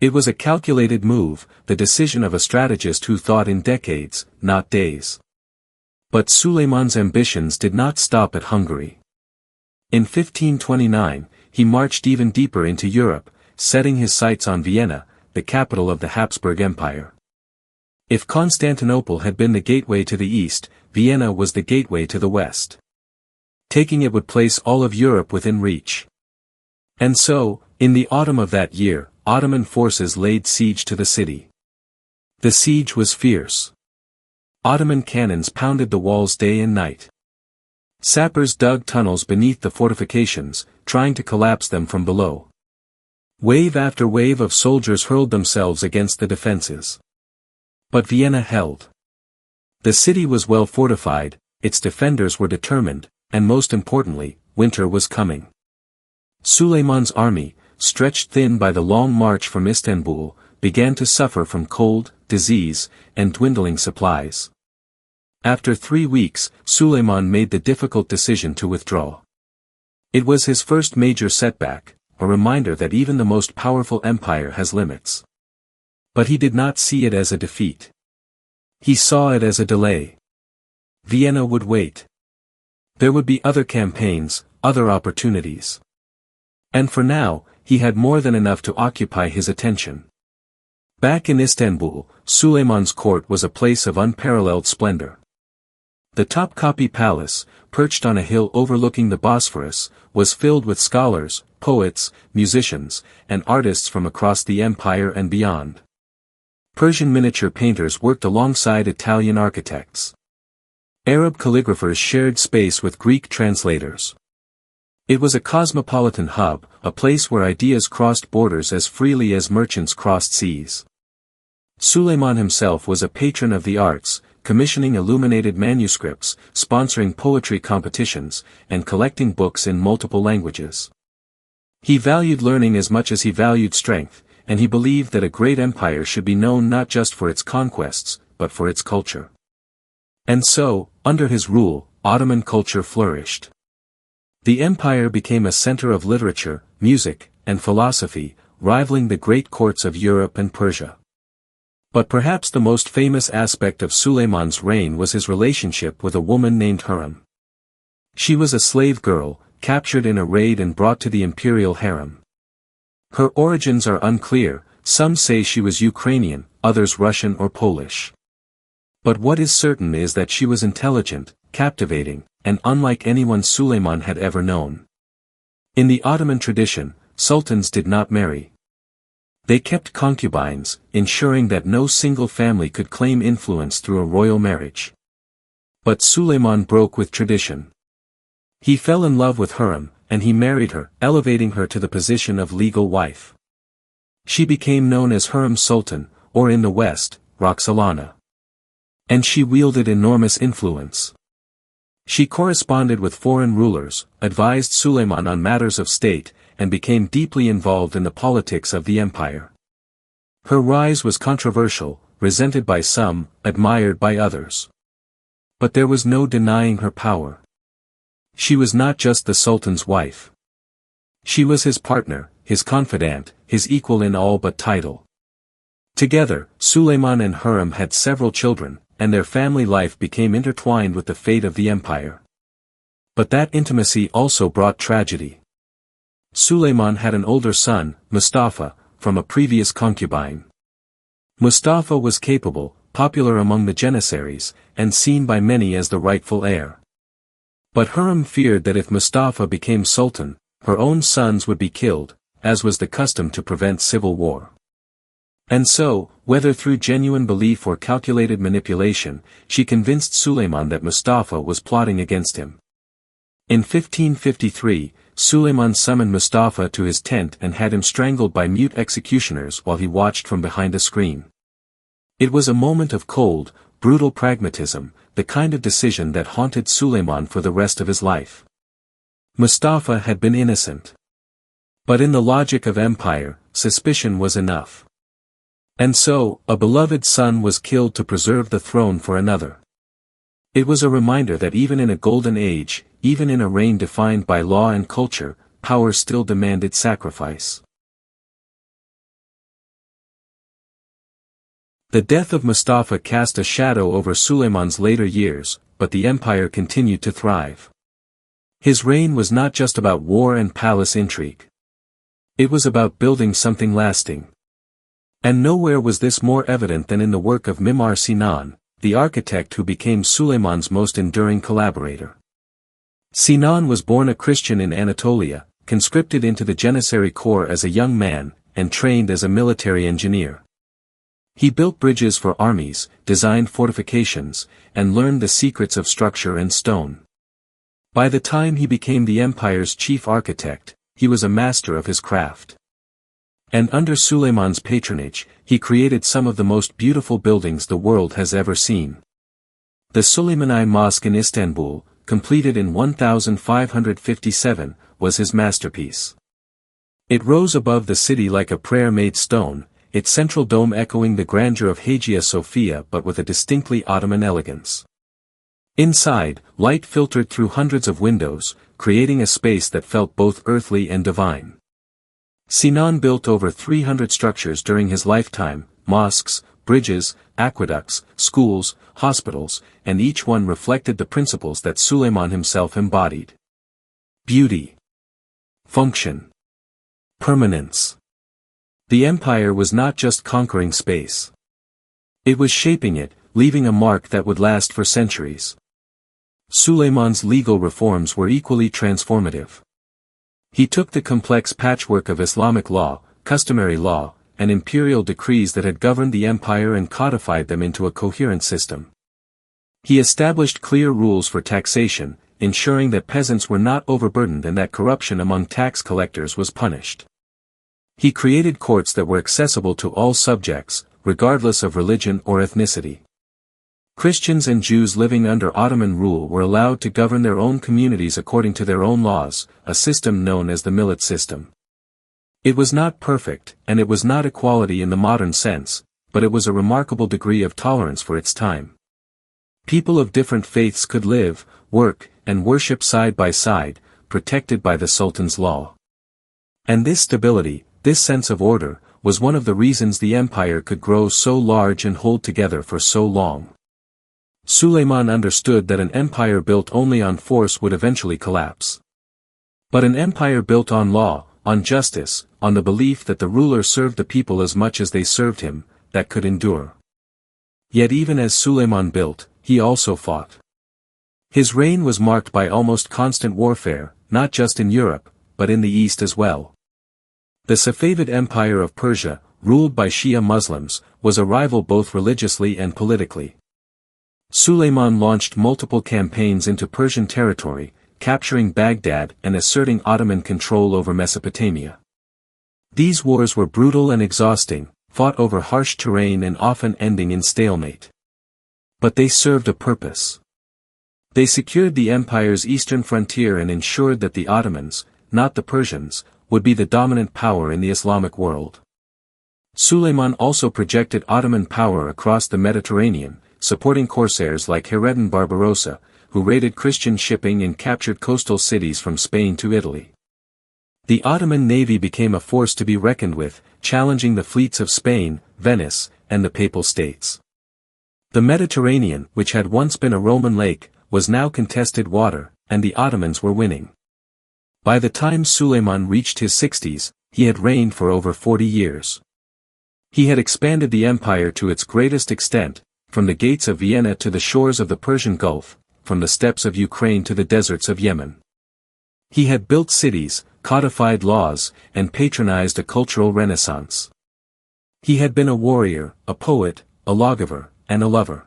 Speaker 1: It was a calculated move, the decision of a strategist who thought in decades, not days. But Suleiman's ambitions did not stop at Hungary. In 1529, he marched even deeper into Europe, setting his sights on Vienna, the capital of the Habsburg Empire. If Constantinople had been the gateway to the east, Vienna was the gateway to the west. Taking it would place all of Europe within reach. And so, in the autumn of that year, Ottoman forces laid siege to the city. The siege was fierce. Ottoman cannons pounded the walls day and night. Sappers dug tunnels beneath the fortifications, trying to collapse them from below. Wave after wave of soldiers hurled themselves against the defenses. But Vienna held. The city was well fortified, its defenders were determined, and most importantly, winter was coming. Suleiman's army, stretched thin by the long march from Istanbul, began to suffer from cold, disease, and dwindling supplies. After 3 weeks, Suleiman made the difficult decision to withdraw. It was his first major setback, a reminder that even the most powerful empire has limits. But he did not see it as a defeat. He saw it as a delay. Vienna would wait. There would be other campaigns, other opportunities. And for now, he had more than enough to occupy his attention. Back in Istanbul, Suleiman's court was a place of unparalleled splendor. The Topkapi Palace, perched on a hill overlooking the Bosphorus, was filled with scholars, poets, musicians, and artists from across the empire and beyond. Persian miniature painters worked alongside Italian architects. Arab calligraphers shared space with Greek translators. It was a cosmopolitan hub, a place where ideas crossed borders as freely as merchants crossed seas. Suleiman himself was a patron of the arts, commissioning illuminated manuscripts, sponsoring poetry competitions, and collecting books in multiple languages. He valued learning as much as he valued strength, and he believed that a great empire should be known not just for its conquests, but for its culture. And so, under his rule, Ottoman culture flourished. The empire became a center of literature, music, and philosophy, rivaling the great courts of Europe and Persia. But perhaps the most famous aspect of Suleiman's reign was his relationship with a woman named Hurrem. She was a slave girl, captured in a raid and brought to the imperial harem. Her origins are unclear, some say she was Ukrainian, others Russian or Polish. But what is certain is that she was intelligent, captivating, and unlike anyone Suleiman had ever known. In the Ottoman tradition, sultans did not marry. They kept concubines, ensuring that no single family could claim influence through a royal marriage. But Suleiman broke with tradition. He fell in love with Hurrem, and he married her, elevating her to the position of legal wife. She became known as Hurrem Sultan, or in the West, Roxolana. And she wielded enormous influence. She corresponded with foreign rulers, advised Suleiman on matters of state, and became deeply involved in the politics of the empire. Her rise was controversial, resented by some, admired by others. But there was no denying her power. She was not just the Sultan's wife. She was his partner, his confidant, his equal in all but title. Together, Suleiman and Hurrem had several children, and their family life became intertwined with the fate of the empire. But that intimacy also brought tragedy. Suleiman had an older son, Mustafa, from a previous concubine. Mustafa was capable, popular among the Janissaries, and seen by many as the rightful heir. But Hurrem feared that if Mustafa became sultan, her own sons would be killed, as was the custom to prevent civil war. And so, whether through genuine belief or calculated manipulation, she convinced Suleiman that Mustafa was plotting against him. In 1553, Suleiman summoned Mustafa to his tent and had him strangled by mute executioners while he watched from behind a screen. It was a moment of cold, brutal pragmatism, the kind of decision that haunted Suleiman for the rest of his life. Mustafa had been innocent. But in the logic of empire, suspicion was enough. And so, a beloved son was killed to preserve the throne for another. It was a reminder that even in a golden age, even in a reign defined by law and culture, power still demanded sacrifice. The death of Mustafa cast a shadow over Suleiman's later years, but the empire continued to thrive. His reign was not just about war and palace intrigue. It was about building something lasting. And nowhere was this more evident than in the work of Mimar Sinan, the architect who became Suleiman's most enduring collaborator. Sinan was born a Christian in Anatolia, conscripted into the Janissary Corps as a young man, and trained as a military engineer. He built bridges for armies, designed fortifications, and learned the secrets of structure and stone. By the time he became the empire's chief architect, he was a master of his craft. And under Suleiman's patronage, he created some of the most beautiful buildings the world has ever seen. The Süleymaniye Mosque in Istanbul, completed in 1557, was his masterpiece. It rose above the city like a prayer-made stone, its central dome echoing the grandeur of Hagia Sophia but with a distinctly Ottoman elegance. Inside, light filtered through hundreds of windows, creating a space that felt both earthly and divine. Sinan built over 300 structures during his lifetime, mosques, bridges, aqueducts, schools, hospitals, and each one reflected the principles that Suleiman himself embodied. Beauty. Function. Permanence. The empire was not just conquering space. It was shaping it, leaving a mark that would last for centuries. Suleiman's legal reforms were equally transformative. He took the complex patchwork of Islamic law, customary law, and imperial decrees that had governed the empire and codified them into a coherent system. He established clear rules for taxation, ensuring that peasants were not overburdened and that corruption among tax collectors was punished. He created courts that were accessible to all subjects, regardless of religion or ethnicity. Christians and Jews living under Ottoman rule were allowed to govern their own communities according to their own laws, a system known as the millet system. It was not perfect, and it was not equality in the modern sense, but it was a remarkable degree of tolerance for its time. People of different faiths could live, work, and worship side by side, protected by the Sultan's law. And this stability, this sense of order, was one of the reasons the empire could grow so large and hold together for so long. Suleiman understood that an empire built only on force would eventually collapse. But an empire built on law, on justice, on the belief that the ruler served the people as much as they served him, that could endure. Yet even as Suleiman built, he also fought. His reign was marked by almost constant warfare, not just in Europe, but in the East as well. The Safavid Empire of Persia, ruled by Shia Muslims, was a rival both religiously and politically. Suleiman launched multiple campaigns into Persian territory, capturing Baghdad and asserting Ottoman control over Mesopotamia. These wars were brutal and exhausting, fought over harsh terrain and often ending in stalemate. But they served a purpose. They secured the empire's eastern frontier and ensured that the Ottomans, not the Persians, would be the dominant power in the Islamic world. Suleiman also projected Ottoman power across the Mediterranean, supporting corsairs like Hayreddin Barbarossa, who raided Christian shipping and captured coastal cities from Spain to Italy. The Ottoman navy became a force to be reckoned with, challenging the fleets of Spain, Venice, and the Papal States. The Mediterranean, which had once been a Roman lake, was now contested water, and the Ottomans were winning. By the time Suleiman reached his 60s, he had reigned for over 40 years. He had expanded the empire to its greatest extent, from the gates of Vienna to the shores of the Persian Gulf, from the steppes of Ukraine to the deserts of Yemen. He had built cities, codified laws, and patronized a cultural renaissance. He had been a warrior, a poet, a lawgiver, and a lover.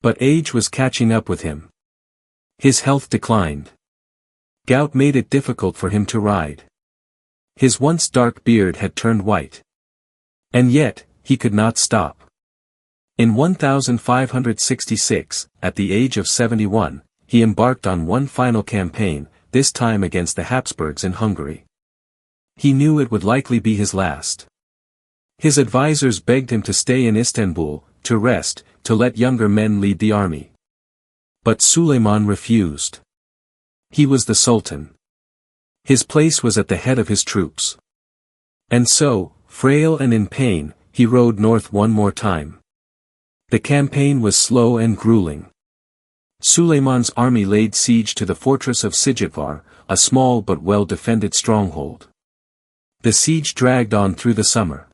Speaker 1: But age was catching up with him. His health declined. Gout made it difficult for him to ride. His once dark beard had turned white. And yet, he could not stop. In 1566, at the age of 71, he embarked on one final campaign, this time against the Habsburgs in Hungary. He knew it would likely be his last. His advisors begged him to stay in Istanbul, to rest, to let younger men lead the army. But Suleiman refused. He was the Sultan. His place was at the head of his troops. And so, frail and in pain, he rode north one more time. The campaign was slow and grueling. Suleiman's army laid siege to the fortress of Sijitvar, a small but well-defended stronghold. The siege dragged on through the summer.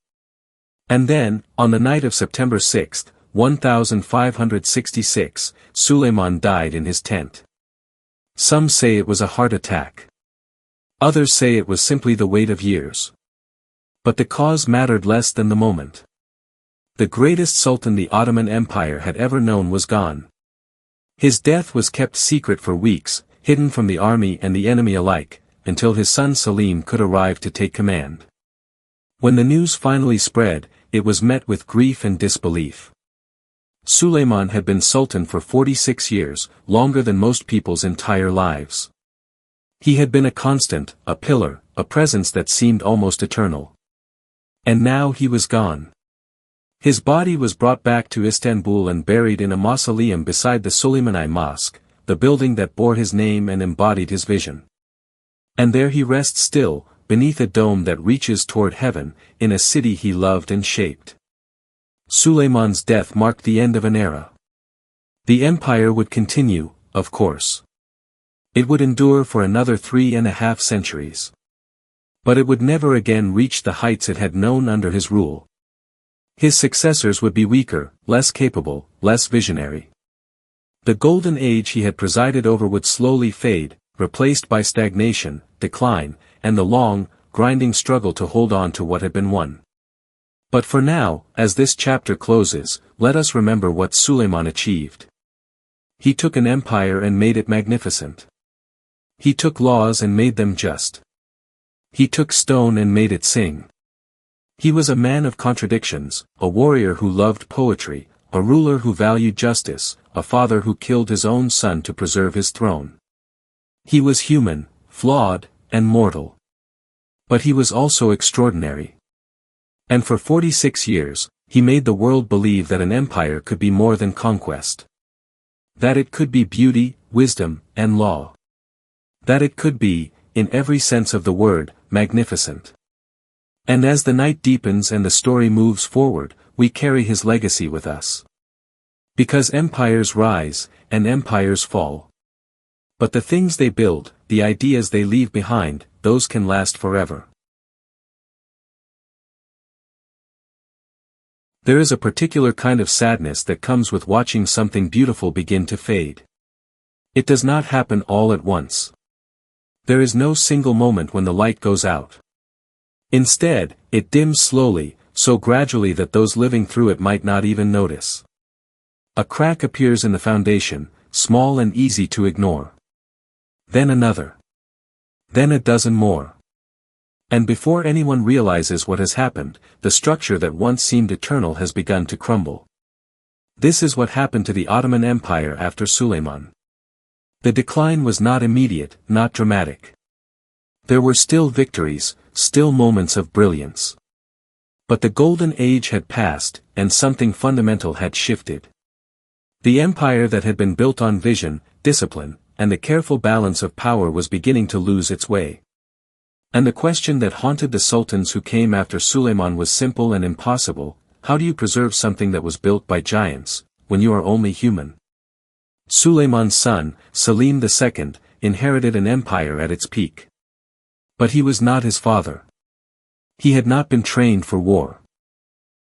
Speaker 1: And then, on the night of September 6, 1566, Suleiman died in his tent. Some say it was a heart attack. Others say it was simply the weight of years. But the cause mattered less than the moment. The greatest sultan the Ottoman Empire had ever known was gone. His death was kept secret for weeks, hidden from the army and the enemy alike, until his son Selim could arrive to take command. When the news finally spread, it was met with grief and disbelief. Suleiman had been sultan for 46 years, longer than most people's entire lives. He had been a constant, a pillar, a presence that seemed almost eternal. And now he was gone. His body was brought back to Istanbul and buried in a mausoleum beside the Suleymani Mosque, the building that bore his name and embodied his vision. And there he rests still, beneath a dome that reaches toward heaven, in a city he loved and shaped. Suleiman's death marked the end of an era. The empire would continue, of course. It would endure for another 3.5 centuries. But it would never again reach the heights it had known under his rule. His successors would be weaker, less capable, less visionary. The golden age he had presided over would slowly fade, replaced by stagnation, decline, and the long, grinding struggle to hold on to what had been won. But for now, as this chapter closes, let us remember what Suleiman achieved. He took an empire and made it magnificent. He took laws and made them just. He took stone and made it sing. He was a man of contradictions, a warrior who loved poetry, a ruler who valued justice, a father who killed his own son to preserve his throne. He was human, flawed, and mortal. But he was also extraordinary. And for 46 years, he made the world believe that an empire could be more than conquest. That it could be beauty, wisdom, and law. That it could be, in every sense of the word, magnificent. And as the night deepens and the story moves forward, we carry his legacy with us. Because empires rise, and empires fall. But the things they build, the ideas they leave behind, those can last forever. There is a particular kind of sadness that comes with watching something beautiful begin to fade. It does not happen all at once. There is no single moment when the light goes out. Instead, it dims slowly, so gradually that those living through it might not even notice. A crack appears in the foundation, small and easy to ignore. Then another. Then a dozen more. And before anyone realizes what has happened, the structure that once seemed eternal has begun to crumble. This is what happened to the Ottoman Empire after Suleiman. The decline was not immediate, not dramatic. There were still victories, still moments of brilliance. But the golden age had passed, and something fundamental had shifted. The empire that had been built on vision, discipline, and the careful balance of power was beginning to lose its way. And the question that haunted the sultans who came after Suleiman was simple and impossible: how do you preserve something that was built by giants, when you are only human? Suleiman's son, Selim II, inherited an empire at its peak. But he was not his father. He had not been trained for war.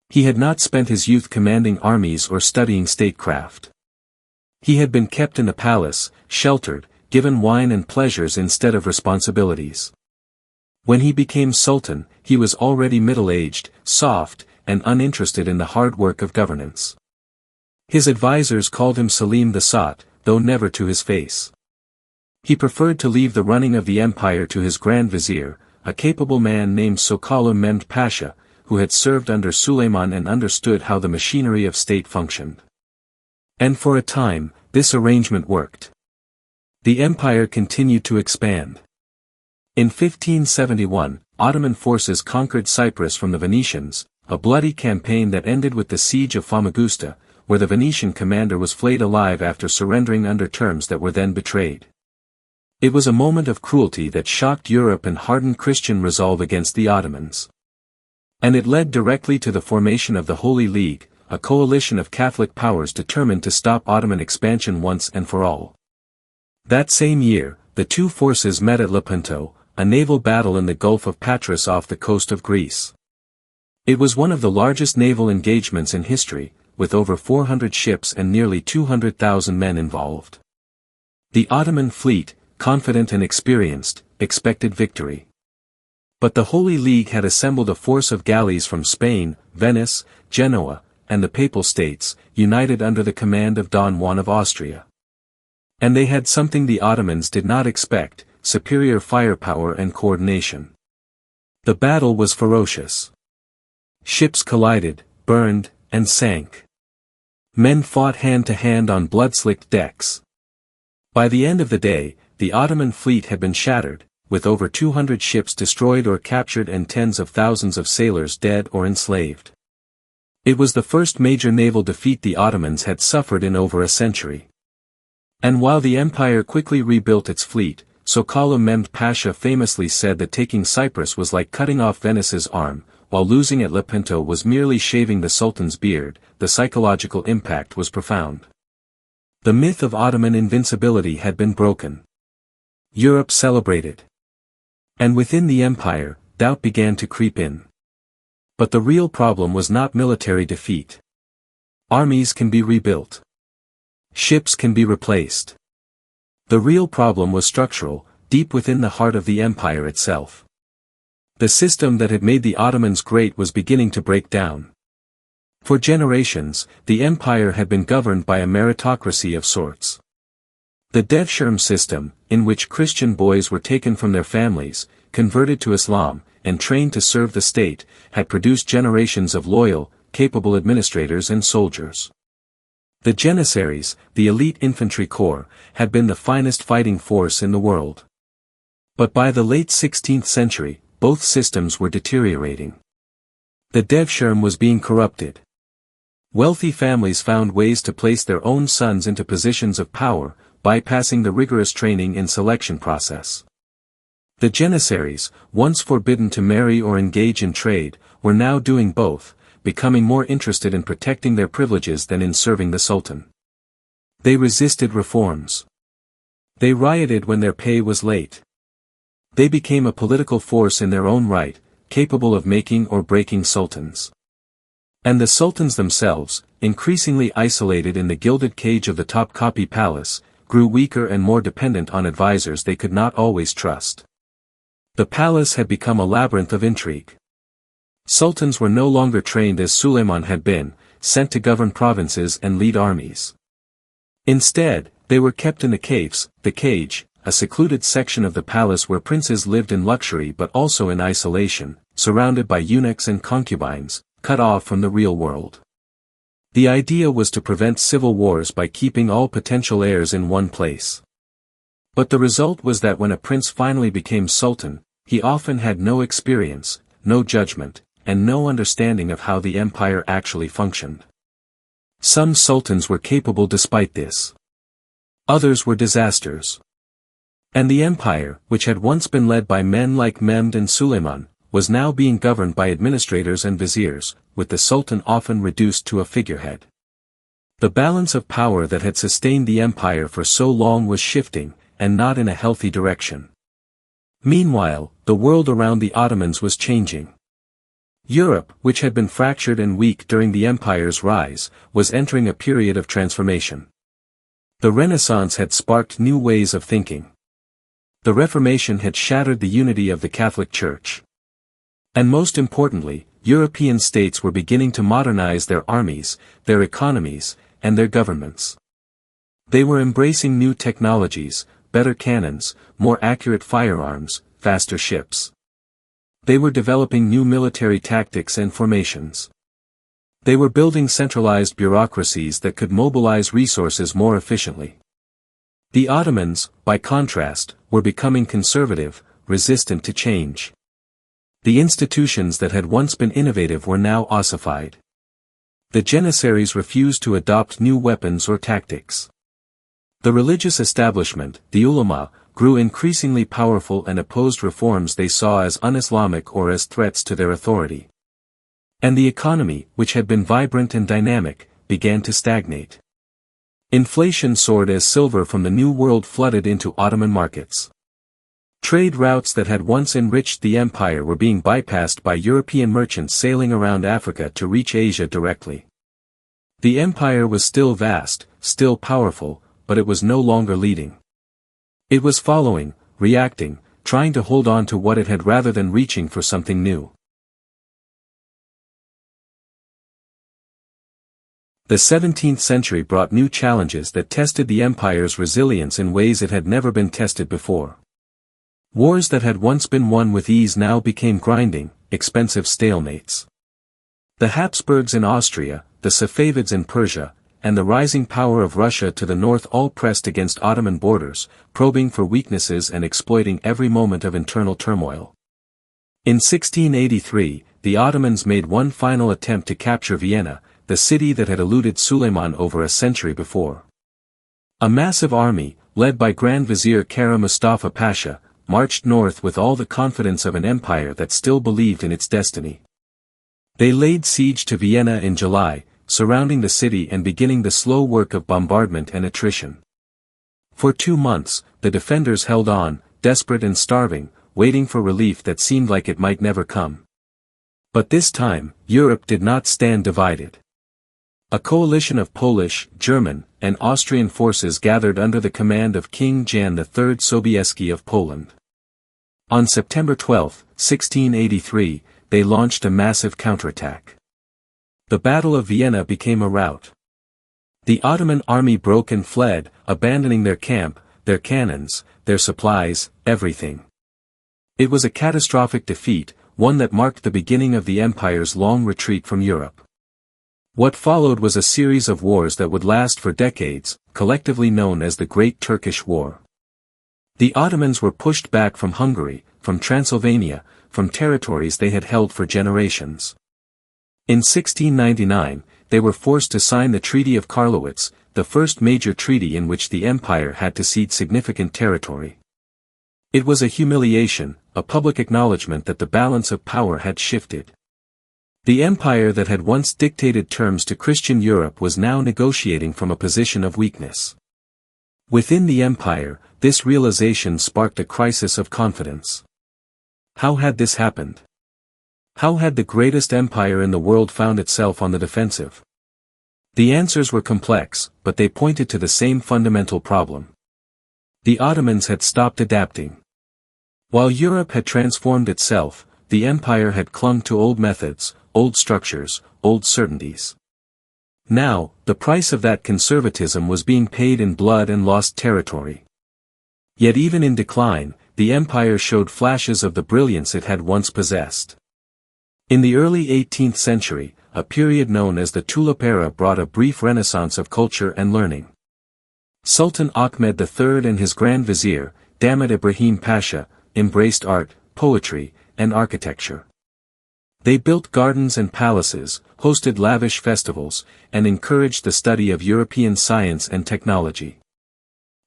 Speaker 1: He had not spent his youth commanding armies or studying statecraft. He had been kept in the palace, sheltered, given wine and pleasures instead of responsibilities. When he became sultan, he was already middle-aged, soft, and uninterested in the hard work of governance. His advisors called him Selim the Sot, though never to his face. He preferred to leave the running of the empire to his Grand Vizier, a capable man named Sokollu Mehmed Pasha, who had served under Suleiman and understood how the machinery of state functioned. And for a time, this arrangement worked. The empire continued to expand. In 1571, Ottoman forces conquered Cyprus from the Venetians, a bloody campaign that ended with the siege of Famagusta, where the Venetian commander was flayed alive after surrendering under terms that were then betrayed. It was a moment of cruelty that shocked Europe and hardened Christian resolve against the Ottomans. And it led directly to the formation of the Holy League, a coalition of Catholic powers determined to stop Ottoman expansion once and for all. That same year, the two forces met at Lepanto, a naval battle in the Gulf of Patras off the coast of Greece. It was one of the largest naval engagements in history, with over 400 ships and nearly 200,000 men involved. The Ottoman fleet, confident and experienced, expected victory. But the Holy League had assembled a force of galleys from Spain, Venice, Genoa, and the Papal States, united under the command of Don Juan of Austria. And they had something the Ottomans did not expect: superior firepower and coordination. The battle was ferocious. Ships collided, burned, and sank. Men fought hand-to-hand on blood-slicked decks. By the end of the day, the Ottoman fleet had been shattered, with over 200 ships destroyed or captured and tens of thousands of sailors dead or enslaved. It was the first major naval defeat the Ottomans had suffered in over a century. And while the empire quickly rebuilt its fleet, Sokollu Mehmed Pasha famously said that taking Cyprus was like cutting off Venice's arm, while losing at Lepanto was merely shaving the Sultan's beard. The psychological impact was profound. The myth of Ottoman invincibility had been broken. Europe celebrated. And within the empire, doubt began to creep in. But the real problem was not military defeat. Armies can be rebuilt. Ships can be replaced. The real problem was structural, deep within the heart of the empire itself. The system that had made the Ottomans great was beginning to break down. For generations, the empire had been governed by a meritocracy of sorts. The Devshirme system, in which Christian boys were taken from their families, converted to Islam, and trained to serve the state, had produced generations of loyal, capable administrators and soldiers. The Janissaries, the elite infantry corps, had been the finest fighting force in the world. But by the late 16th century, both systems were deteriorating. The Devshirme was being corrupted. Wealthy families found ways to place their own sons into positions of power, bypassing the rigorous training and selection process. The Janissaries, once forbidden to marry or engage in trade, were now doing both, becoming more interested in protecting their privileges than in serving the Sultan. They resisted reforms. They rioted when their pay was late. They became a political force in their own right, capable of making or breaking sultans. And the sultans themselves, increasingly isolated in the gilded cage of the Topkapi Palace, grew weaker and more dependent on advisors they could not always trust. The palace had become a labyrinth of intrigue. Sultans were no longer trained as Suleiman had been, sent to govern provinces and lead armies. Instead, they were kept in the cage, a secluded section of the palace where princes lived in luxury but also in isolation, surrounded by eunuchs and concubines, cut off from the real world. The idea was to prevent civil wars by keeping all potential heirs in one place. But the result was that when a prince finally became sultan, he often had no experience, no judgment, and no understanding of how the empire actually functioned. Some sultans were capable despite this. Others were disasters. And the empire, which had once been led by men like Mehmed and Suleiman, was now being governed by administrators and viziers, with the sultan often reduced to a figurehead. The balance of power that had sustained the empire for so long was shifting, and not in a healthy direction. Meanwhile, the world around the Ottomans was changing. Europe, which had been fractured and weak during the empire's rise, was entering a period of transformation. The Renaissance had sparked new ways of thinking. The Reformation had shattered the unity of the Catholic Church. And most importantly, European states were beginning to modernize their armies, their economies, and their governments. They were embracing new technologies, better cannons, more accurate firearms, faster ships. They were developing new military tactics and formations. They were building centralized bureaucracies that could mobilize resources more efficiently. The Ottomans, by contrast, were becoming conservative, resistant to change. The institutions that had once been innovative were now ossified. The Janissaries refused to adopt new weapons or tactics. The religious establishment, the ulama, grew increasingly powerful and opposed reforms they saw as un-Islamic or as threats to their authority. And the economy, which had been vibrant and dynamic, began to stagnate. Inflation soared as silver from the New World flooded into Ottoman markets. Trade routes that had once enriched the empire were being bypassed by European merchants sailing around Africa to reach Asia directly. The empire was still vast, still powerful, but it was no longer leading. It was following, reacting, trying to hold on to what it had rather than reaching for something new. The 17th century brought new challenges that tested the empire's resilience in ways it had never been tested before. Wars that had once been won with ease now became grinding, expensive stalemates. The Habsburgs in Austria, the Safavids in Persia, and the rising power of Russia to the north all pressed against Ottoman borders, probing for weaknesses and exploiting every moment of internal turmoil. In 1683, the Ottomans made one final attempt to capture Vienna, the city that had eluded Suleiman over a century before. A massive army, led by Grand Vizier Kara Mustafa Pasha, marched north with all the confidence of an empire that still believed in its destiny. They laid siege to Vienna in July, surrounding the city and beginning the slow work of bombardment and attrition. For 2 months, the defenders held on, desperate and starving, waiting for relief that seemed like it might never come. But this time, Europe did not stand divided. A coalition of Polish, German, and Austrian forces gathered under the command of King Jan III Sobieski of Poland. On September 12, 1683, they launched a massive counterattack. The Battle of Vienna became a rout. The Ottoman army broke and fled, abandoning their camp, their cannons, their supplies, everything. It was a catastrophic defeat, one that marked the beginning of the empire's long retreat from Europe. What followed was a series of wars that would last for decades, collectively known as the Great Turkish War. The Ottomans were pushed back from Hungary, from Transylvania, from territories they had held for generations. In 1699, they were forced to sign the Treaty of Karlowitz, the first major treaty in which the empire had to cede significant territory. It was a humiliation, a public acknowledgement that the balance of power had shifted. The empire that had once dictated terms to Christian Europe was now negotiating from a position of weakness. Within the empire, this realization sparked a crisis of confidence. How had this happened? How had the greatest empire in the world found itself on the defensive? The answers were complex, but they pointed to the same fundamental problem. The Ottomans had stopped adapting. While Europe had transformed itself, the empire had clung to old methods, old structures, old certainties. Now, the price of that conservatism was being paid in blood and lost territory. Yet even in decline, the empire showed flashes of the brilliance it had once possessed. In the early 18th century, a period known as the Tulip Era brought a brief renaissance of culture and learning. Sultan Ahmed III and his Grand Vizier, Damad Ibrahim Pasha, embraced art, poetry, and architecture. They built gardens and palaces, hosted lavish festivals, and encouraged the study of European science and technology.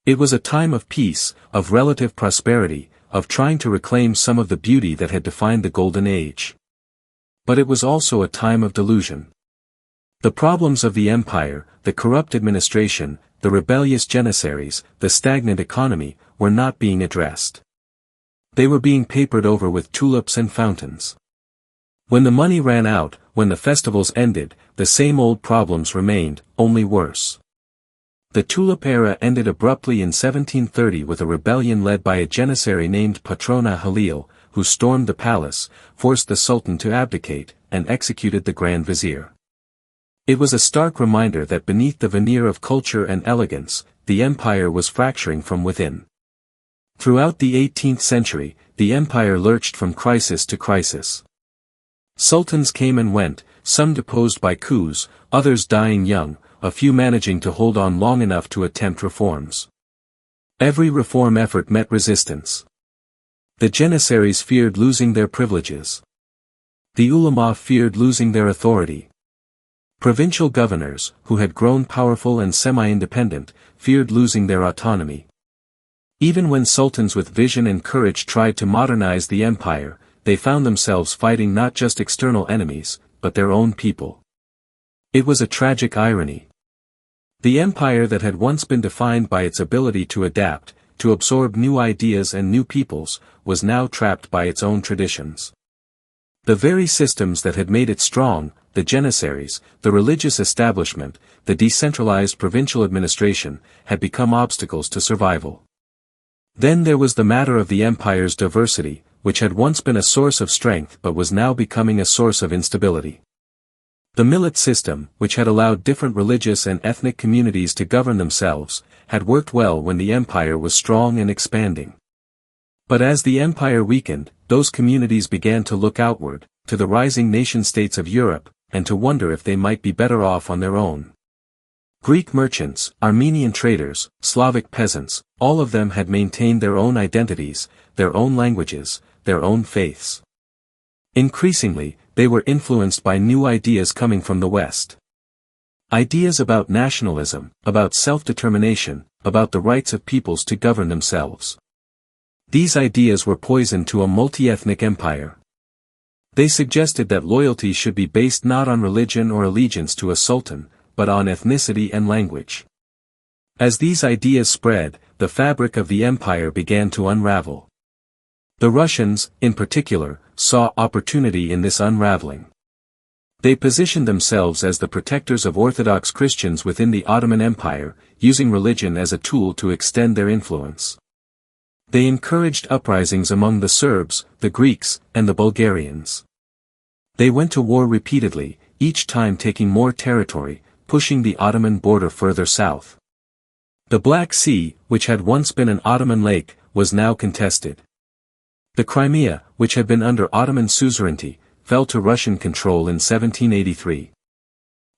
Speaker 1: It was a time of peace, of relative prosperity, of trying to reclaim some of the beauty that had defined the Golden Age. But it was also a time of delusion. The problems of the empire, the corrupt administration, the rebellious janissaries, the stagnant economy, were not being addressed. They were being papered over with tulips and fountains. When the money ran out, when the festivals ended, the same old problems remained, only worse. The Tulip Era ended abruptly in 1730 with a rebellion led by a janissary named Patrona Halil, who stormed the palace, forced the Sultan to abdicate, and executed the Grand Vizier. It was a stark reminder that beneath the veneer of culture and elegance, the empire was fracturing from within. Throughout the 18th century, the empire lurched from crisis to crisis. Sultans came and went, some deposed by coups, others dying young, a few managing to hold on long enough to attempt reforms. Every reform effort met resistance. The janissaries feared losing their privileges. The ulama feared losing their authority. Provincial governors, who had grown powerful and semi-independent, feared losing their autonomy. Even when sultans with vision and courage tried to modernize the empire, they found themselves fighting not just external enemies, but their own people. It was a tragic irony. The empire that had once been defined by its ability to adapt, to absorb new ideas and new peoples, was now trapped by its own traditions. The very systems that had made it strong, the janissaries, the religious establishment, the decentralized provincial administration, had become obstacles to survival. Then there was the matter of the empire's diversity, which had once been a source of strength but was now becoming a source of instability. The millet system, which had allowed different religious and ethnic communities to govern themselves, had worked well when the empire was strong and expanding. But as the empire weakened, those communities began to look outward, to the rising nation-states of Europe, and to wonder if they might be better off on their own. Greek merchants, Armenian traders, Slavic peasants, all of them had maintained their own identities, their own languages, their own faiths. Increasingly, they were influenced by new ideas coming from the West. Ideas about nationalism, about self-determination, about the rights of peoples to govern themselves. These ideas were poison to a multi-ethnic empire. They suggested that loyalty should be based not on religion or allegiance to a sultan, but on ethnicity and language. As these ideas spread, the fabric of the empire began to unravel. The Russians, in particular, saw opportunity in this unraveling. They positioned themselves as the protectors of Orthodox Christians within the Ottoman Empire, using religion as a tool to extend their influence. They encouraged uprisings among the Serbs, the Greeks, and the Bulgarians. They went to war repeatedly, each time taking more territory, pushing the Ottoman border further south. The Black Sea, which had once been an Ottoman lake, was now contested. The Crimea, which had been under Ottoman suzerainty, fell to Russian control in 1783.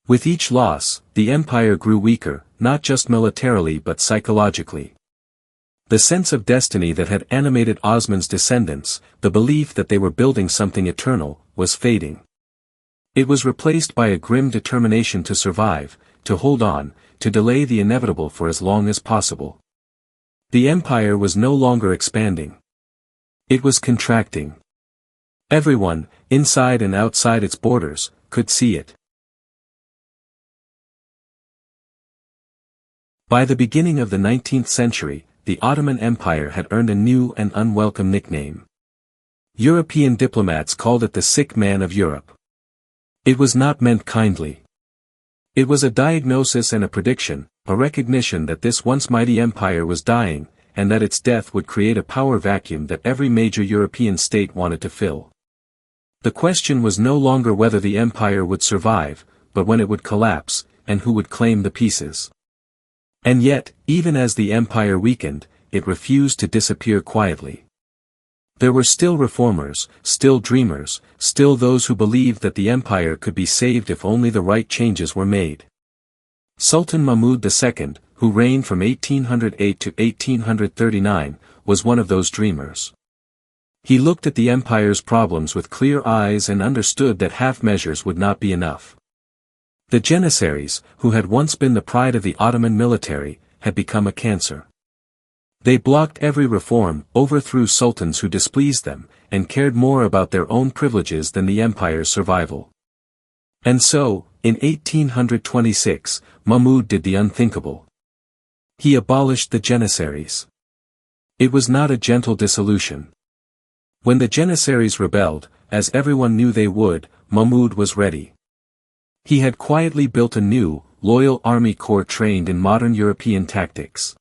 Speaker 1: With each loss, the empire grew weaker, not just militarily but psychologically. The sense of destiny that had animated Osman's descendants, the belief that they were building something eternal, was fading. It was replaced by a grim determination to survive, to hold on, to delay the inevitable for as long as possible. The empire was no longer expanding. It was contracting. Everyone, inside and outside its borders, could see it. By the beginning of the 19th century, the Ottoman Empire had earned a new and unwelcome nickname. European diplomats called it the sick man of Europe. It was not meant kindly. It was a diagnosis and a prediction, a recognition that this once mighty empire was dying, and that its death would create a power vacuum that every major European state wanted to fill. The question was no longer whether the empire would survive, but when it would collapse, and who would claim the pieces. And yet, even as the empire weakened, it refused to disappear quietly. There were still reformers, still dreamers, still those who believed that the empire could be saved if only the right changes were made. Sultan Mahmud II, who reigned from 1808 to 1839, was one of those dreamers. He looked at the empire's problems with clear eyes and understood that half measures would not be enough. The Janissaries, who had once been the pride of the Ottoman military, had become a cancer. They blocked every reform, overthrew sultans who displeased them, and cared more about their own privileges than the empire's survival. And so, in 1826, Mahmud did the unthinkable. He abolished the Janissaries. It was not a gentle dissolution. When the Janissaries rebelled, as everyone knew they would, Mahmud was ready. He had quietly built a new, loyal army corps trained in modern European tactics.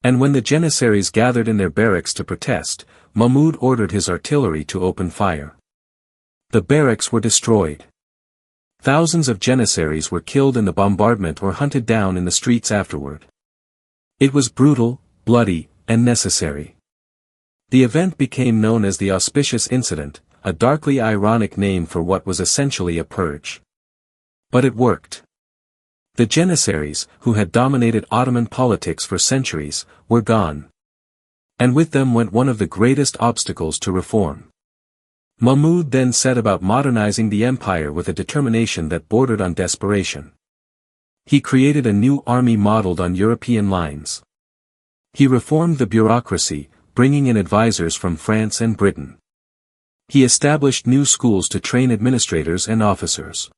Speaker 1: And when the Janissaries gathered in their barracks to protest, Mahmud ordered his artillery to open fire. The barracks were destroyed. Thousands of Janissaries were killed in the bombardment or hunted down in the streets afterward. It was brutal, bloody, and necessary. The event became known as the Auspicious Incident, a darkly ironic name for what was essentially a purge. But it worked. The Janissaries, who had dominated Ottoman politics for centuries, were gone. And with them went one of the greatest obstacles to reform. Mahmud then set about modernizing the empire with a determination that bordered on desperation. He created a new army modeled on European lines. He reformed the bureaucracy, bringing in advisors from France and Britain. He established new schools to train administrators and officers.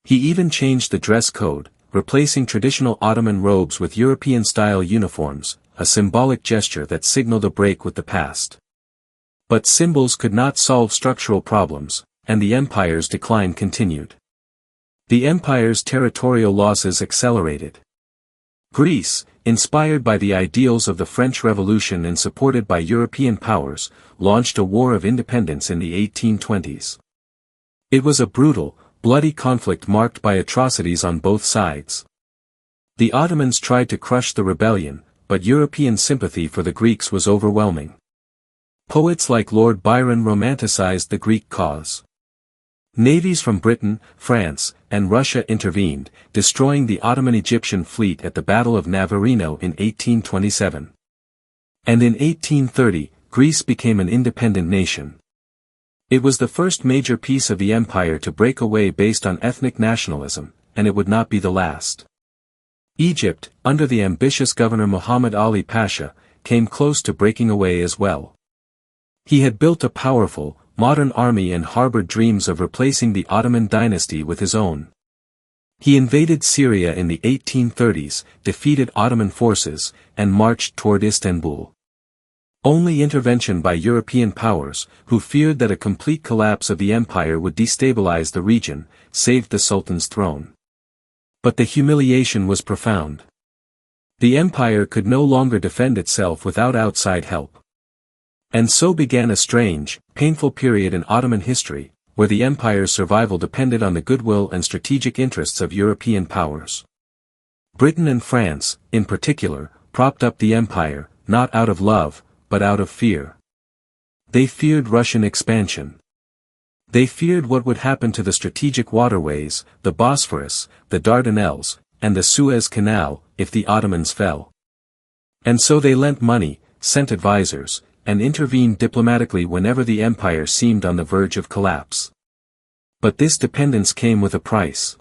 Speaker 1: He even changed the dress code, replacing traditional Ottoman robes with European-style uniforms, a symbolic gesture that signaled a break with the past. But symbols could not solve structural problems, and the empire's decline continued. The empire's territorial losses accelerated. Greece, inspired by the ideals of the French Revolution and supported by European powers, launched a war of independence in the 1820s. It was a brutal, bloody conflict marked by atrocities on both sides. The Ottomans tried to crush the rebellion, but European sympathy for the Greeks was overwhelming. Poets like Lord Byron romanticized the Greek cause. Navies from Britain, France, and Russia intervened, destroying the Ottoman Egyptian fleet at the Battle of Navarino in 1827. And in 1830, Greece became an independent nation. It was the first major piece of the empire to break away based on ethnic nationalism, and it would not be the last. Egypt, under the ambitious governor Muhammad Ali Pasha, came close to breaking away as well. He had built a powerful, modern army and harbored dreams of replacing the Ottoman dynasty with his own. He invaded Syria in the 1830s, defeated Ottoman forces, and marched toward Istanbul. Only intervention by European powers, who feared that a complete collapse of the empire would destabilize the region, saved the Sultan's throne. But the humiliation was profound. The empire could no longer defend itself without outside help. And so began a strange, painful period in Ottoman history, where the empire's survival depended on the goodwill and strategic interests of European powers. Britain and France, in particular, propped up the empire, not out of love, but out of fear. They feared Russian expansion. They feared what would happen to the strategic waterways, the Bosphorus, the Dardanelles, and the Suez Canal, if the Ottomans fell. And so they lent money, sent advisors, and intervened diplomatically whenever the empire seemed on the verge of collapse. But this dependence came with a price.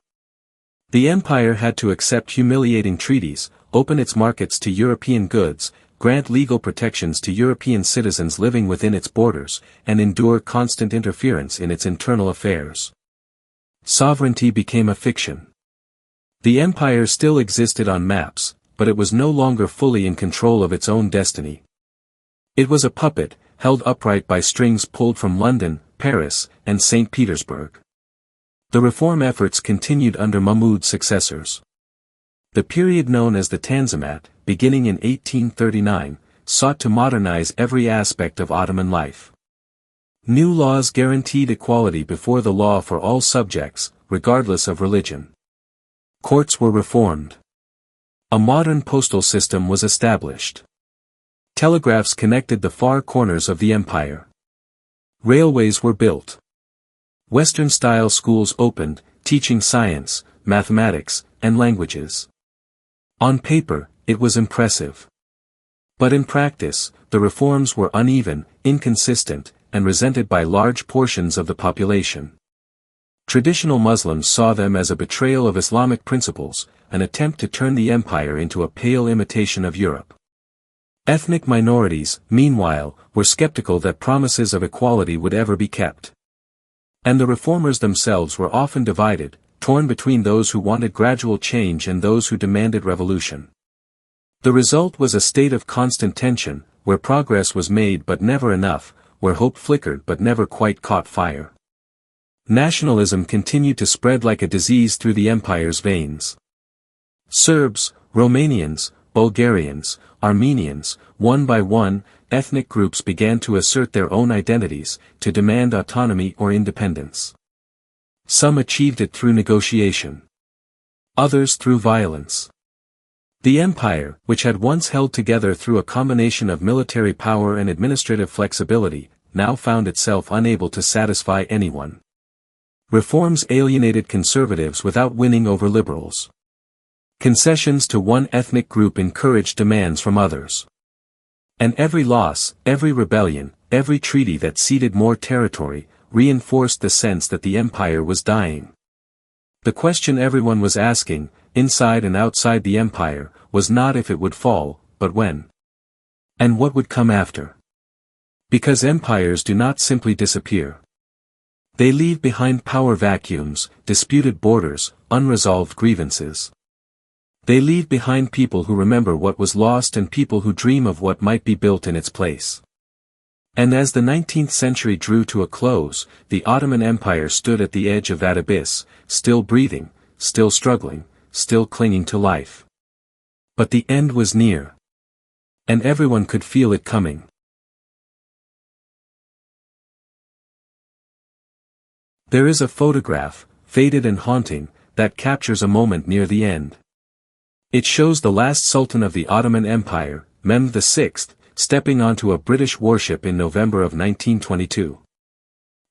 Speaker 1: The empire had to accept humiliating treaties, open its markets to European goods, grant legal protections to European citizens living within its borders, and endure constant interference in its internal affairs. Sovereignty became a fiction. The empire still existed on maps, but it was no longer fully in control of its own destiny. It was a puppet, held upright by strings pulled from London, Paris, and St. Petersburg. The reform efforts continued under Mahmud's successors. The period known as the Tanzimat, beginning in 1839, sought to modernize every aspect of Ottoman life. New laws guaranteed equality before the law for all subjects, regardless of religion. Courts were reformed. A modern postal system was established. Telegraphs connected the far corners of the empire. Railways were built. Western-style schools opened, teaching science, mathematics, and languages. On paper, it was impressive. But in practice, the reforms were uneven, inconsistent, and resented by large portions of the population. Traditional Muslims saw them as a betrayal of Islamic principles, an attempt to turn the empire into a pale imitation of Europe. Ethnic minorities, meanwhile, were skeptical that promises of equality would ever be kept. And the reformers themselves were often divided, torn between those who wanted gradual change and those who demanded revolution. The result was a state of constant tension, where progress was made but never enough, where hope flickered but never quite caught fire. Nationalism continued to spread like a disease through the empire's veins. Serbs, Romanians, Bulgarians, Armenians, one by one, ethnic groups began to assert their own identities, to demand autonomy or independence. Some achieved it through negotiation. Others through violence. The empire, which had once held together through a combination of military power and administrative flexibility, now found itself unable to satisfy anyone. Reforms alienated conservatives without winning over liberals. Concessions to one ethnic group encouraged demands from others. And every loss, every rebellion, every treaty that ceded more territory, reinforced the sense that the empire was dying. The question everyone was asking, inside and outside the empire, was not if it would fall, but when. And what would come after. Because empires do not simply disappear. They leave behind power vacuums, disputed borders, unresolved grievances. They leave behind people who remember what was lost and people who dream of what might be built in its place. And as the 19th century drew to a close, the Ottoman Empire stood at the edge of that abyss, still breathing, still struggling, still clinging to life. But the end was near. And everyone could feel it coming. There is a photograph, faded and haunting, that captures a moment near the end. It shows the last Sultan of the Ottoman Empire, Mehmed VI, stepping onto a British warship in November of 1922.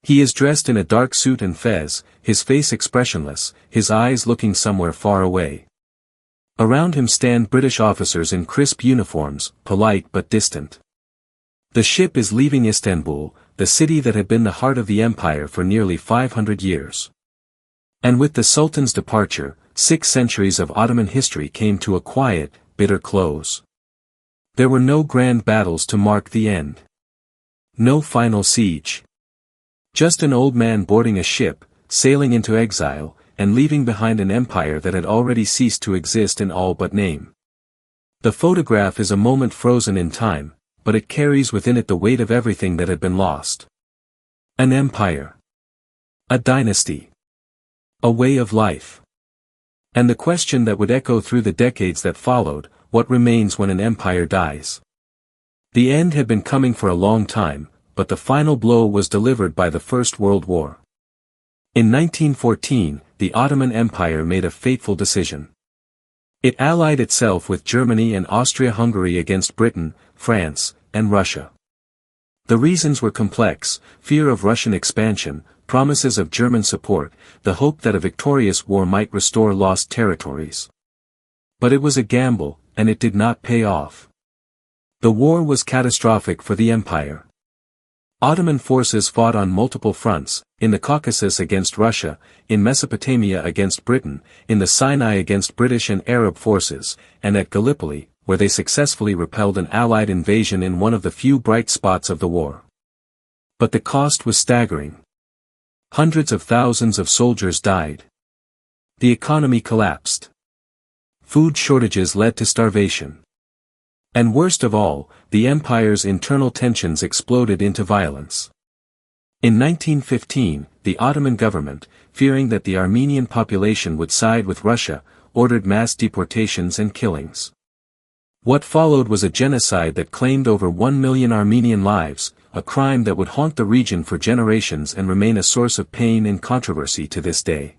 Speaker 1: He is dressed in a dark suit and fez, his face expressionless, his eyes looking somewhere far away. Around him stand British officers in crisp uniforms, polite but distant. The ship is leaving Istanbul, the city that had been the heart of the empire for nearly 500 years. And with the Sultan's departure, 6 centuries of Ottoman history came to a quiet, bitter close. There were no grand battles to mark the end. No final siege. Just an old man boarding a ship, sailing into exile, and leaving behind an empire that had already ceased to exist in all but name. The photograph is a moment frozen in time, but it carries within it the weight of everything that had been lost. An empire. A dynasty. A way of life. And the question that would echo through the decades that followed, what remains when an empire dies? The end had been coming for a long time, but the final blow was delivered by the First World War. In 1914, the Ottoman Empire made a fateful decision. It allied itself with Germany and Austria-Hungary against Britain, France, and Russia. The reasons were complex: fear of Russian expansion, promises of German support, the hope that a victorious war might restore lost territories. But it was a gamble, and it did not pay off. The war was catastrophic for the empire. Ottoman forces fought on multiple fronts, in the Caucasus against Russia, in Mesopotamia against Britain, in the Sinai against British and Arab forces, and at Gallipoli, where they successfully repelled an Allied invasion in one of the few bright spots of the war. But the cost was staggering. Hundreds of thousands of soldiers died. The economy collapsed. Food shortages led to starvation. And worst of all, the empire's internal tensions exploded into violence. In 1915, the Ottoman government, fearing that the Armenian population would side with Russia, ordered mass deportations and killings. What followed was a genocide that claimed over 1 million Armenian lives, a crime that would haunt the region for generations and remain a source of pain and controversy to this day.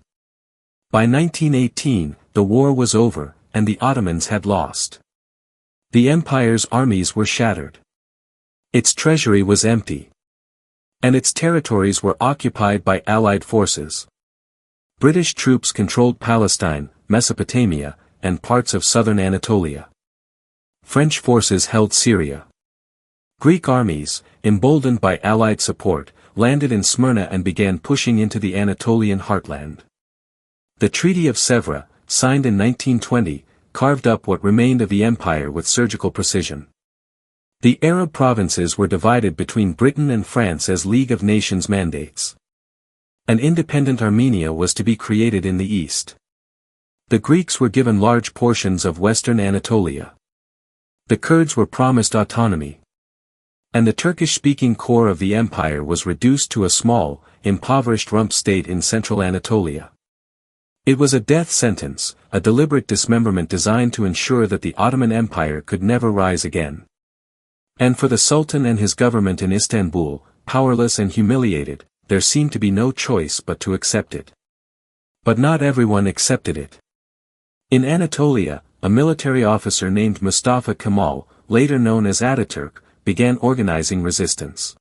Speaker 1: By 1918, the war was over, and the Ottomans had lost. The empire's armies were shattered. Its treasury was empty. And its territories were occupied by Allied forces. British troops controlled Palestine, Mesopotamia, and parts of southern Anatolia. French forces held Syria. Greek armies, emboldened by Allied support, landed in Smyrna and began pushing into the Anatolian heartland. The Treaty of Sèvres, signed in 1920, carved up what remained of the empire with surgical precision. The Arab provinces were divided between Britain and France as League of Nations mandates. An independent Armenia was to be created in the east. The Greeks were given large portions of western Anatolia. The Kurds were promised autonomy. And the Turkish-speaking core of the empire was reduced to a small, impoverished rump state in central Anatolia. It was a death sentence, a deliberate dismemberment designed to ensure that the Ottoman Empire could never rise again. And for the Sultan and his government in Istanbul, powerless and humiliated, there seemed to be no choice but to accept it. But not everyone accepted it. In Anatolia, a military officer named Mustafa Kemal, later known as Ataturk, began organizing resistance.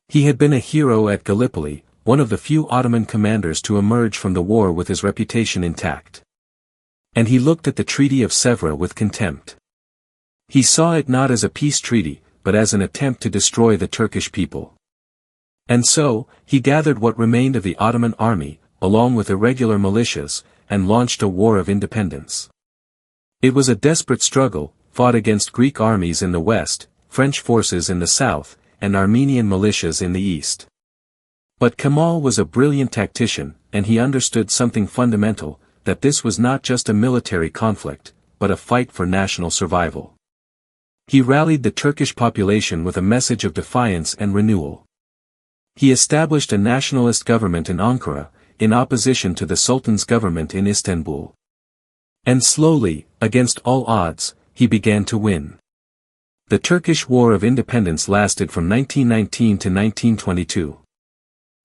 Speaker 1: He had been a hero at Gallipoli, one of the few Ottoman commanders to emerge from the war with his reputation intact. And he looked at the Treaty of Sèvres with contempt. He saw it not as a peace treaty, but as an attempt to destroy the Turkish people. And so, he gathered what remained of the Ottoman army, along with irregular militias, and launched a war of independence. It was a desperate struggle, fought against Greek armies in the west, French forces in the south, and Armenian militias in the east. But Kemal was a brilliant tactician, and he understood something fundamental, that this was not just a military conflict, but a fight for national survival. He rallied the Turkish population with a message of defiance and renewal. He established a nationalist government in Ankara, in opposition to the Sultan's government in Istanbul. And slowly, against all odds, he began to win. The Turkish War of Independence lasted from 1919 to 1922.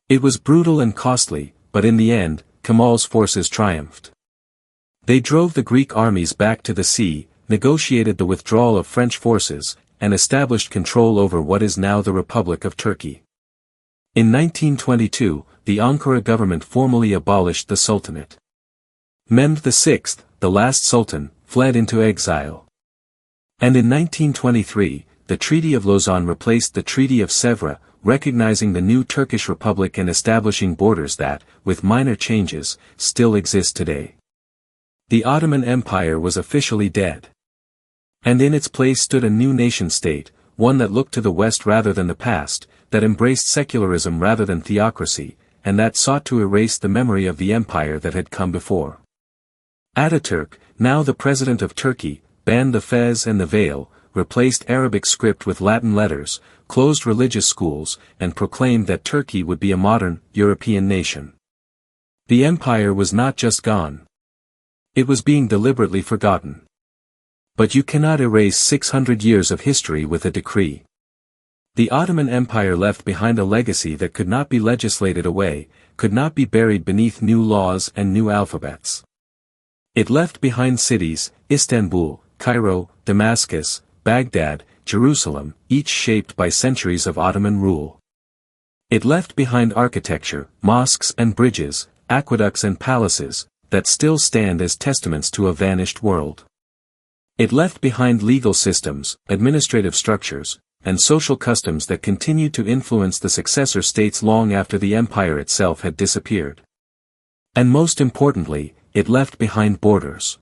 Speaker 1: It was brutal and costly, but in the end, Kemal's forces triumphed. They drove the Greek armies back to the sea, negotiated the withdrawal of French forces, and established control over what is now the Republic of Turkey. In 1922, the Ankara government formally abolished the Sultanate. Mehmed VI, the last Sultan, fled into exile. And in 1923, the Treaty of Lausanne replaced the Treaty of Sèvres, recognizing the new Turkish Republic and establishing borders that, with minor changes, still exist today. The Ottoman Empire was officially dead. And in its place stood a new nation-state, one that looked to the West rather than the past, that embraced secularism rather than theocracy, and that sought to erase the memory of the empire that had come before. Ataturk, now the president of Turkey, banned the fez and the veil, replaced Arabic script with Latin letters, closed religious schools, and proclaimed that Turkey would be a modern, European nation. The empire was not just gone. It was being deliberately forgotten. But you cannot erase 600 years of history with a decree. The Ottoman Empire left behind a legacy that could not be legislated away, could not be buried beneath new laws and new alphabets. It left behind cities, Istanbul, Cairo, Damascus, Baghdad, Jerusalem, each shaped by centuries of Ottoman rule. It left behind architecture, mosques and bridges, aqueducts and palaces, that still stand as testaments to a vanished world. It left behind legal systems, administrative structures, and social customs that continued to influence the successor states long after the empire itself had disappeared. And most importantly, it left behind borders.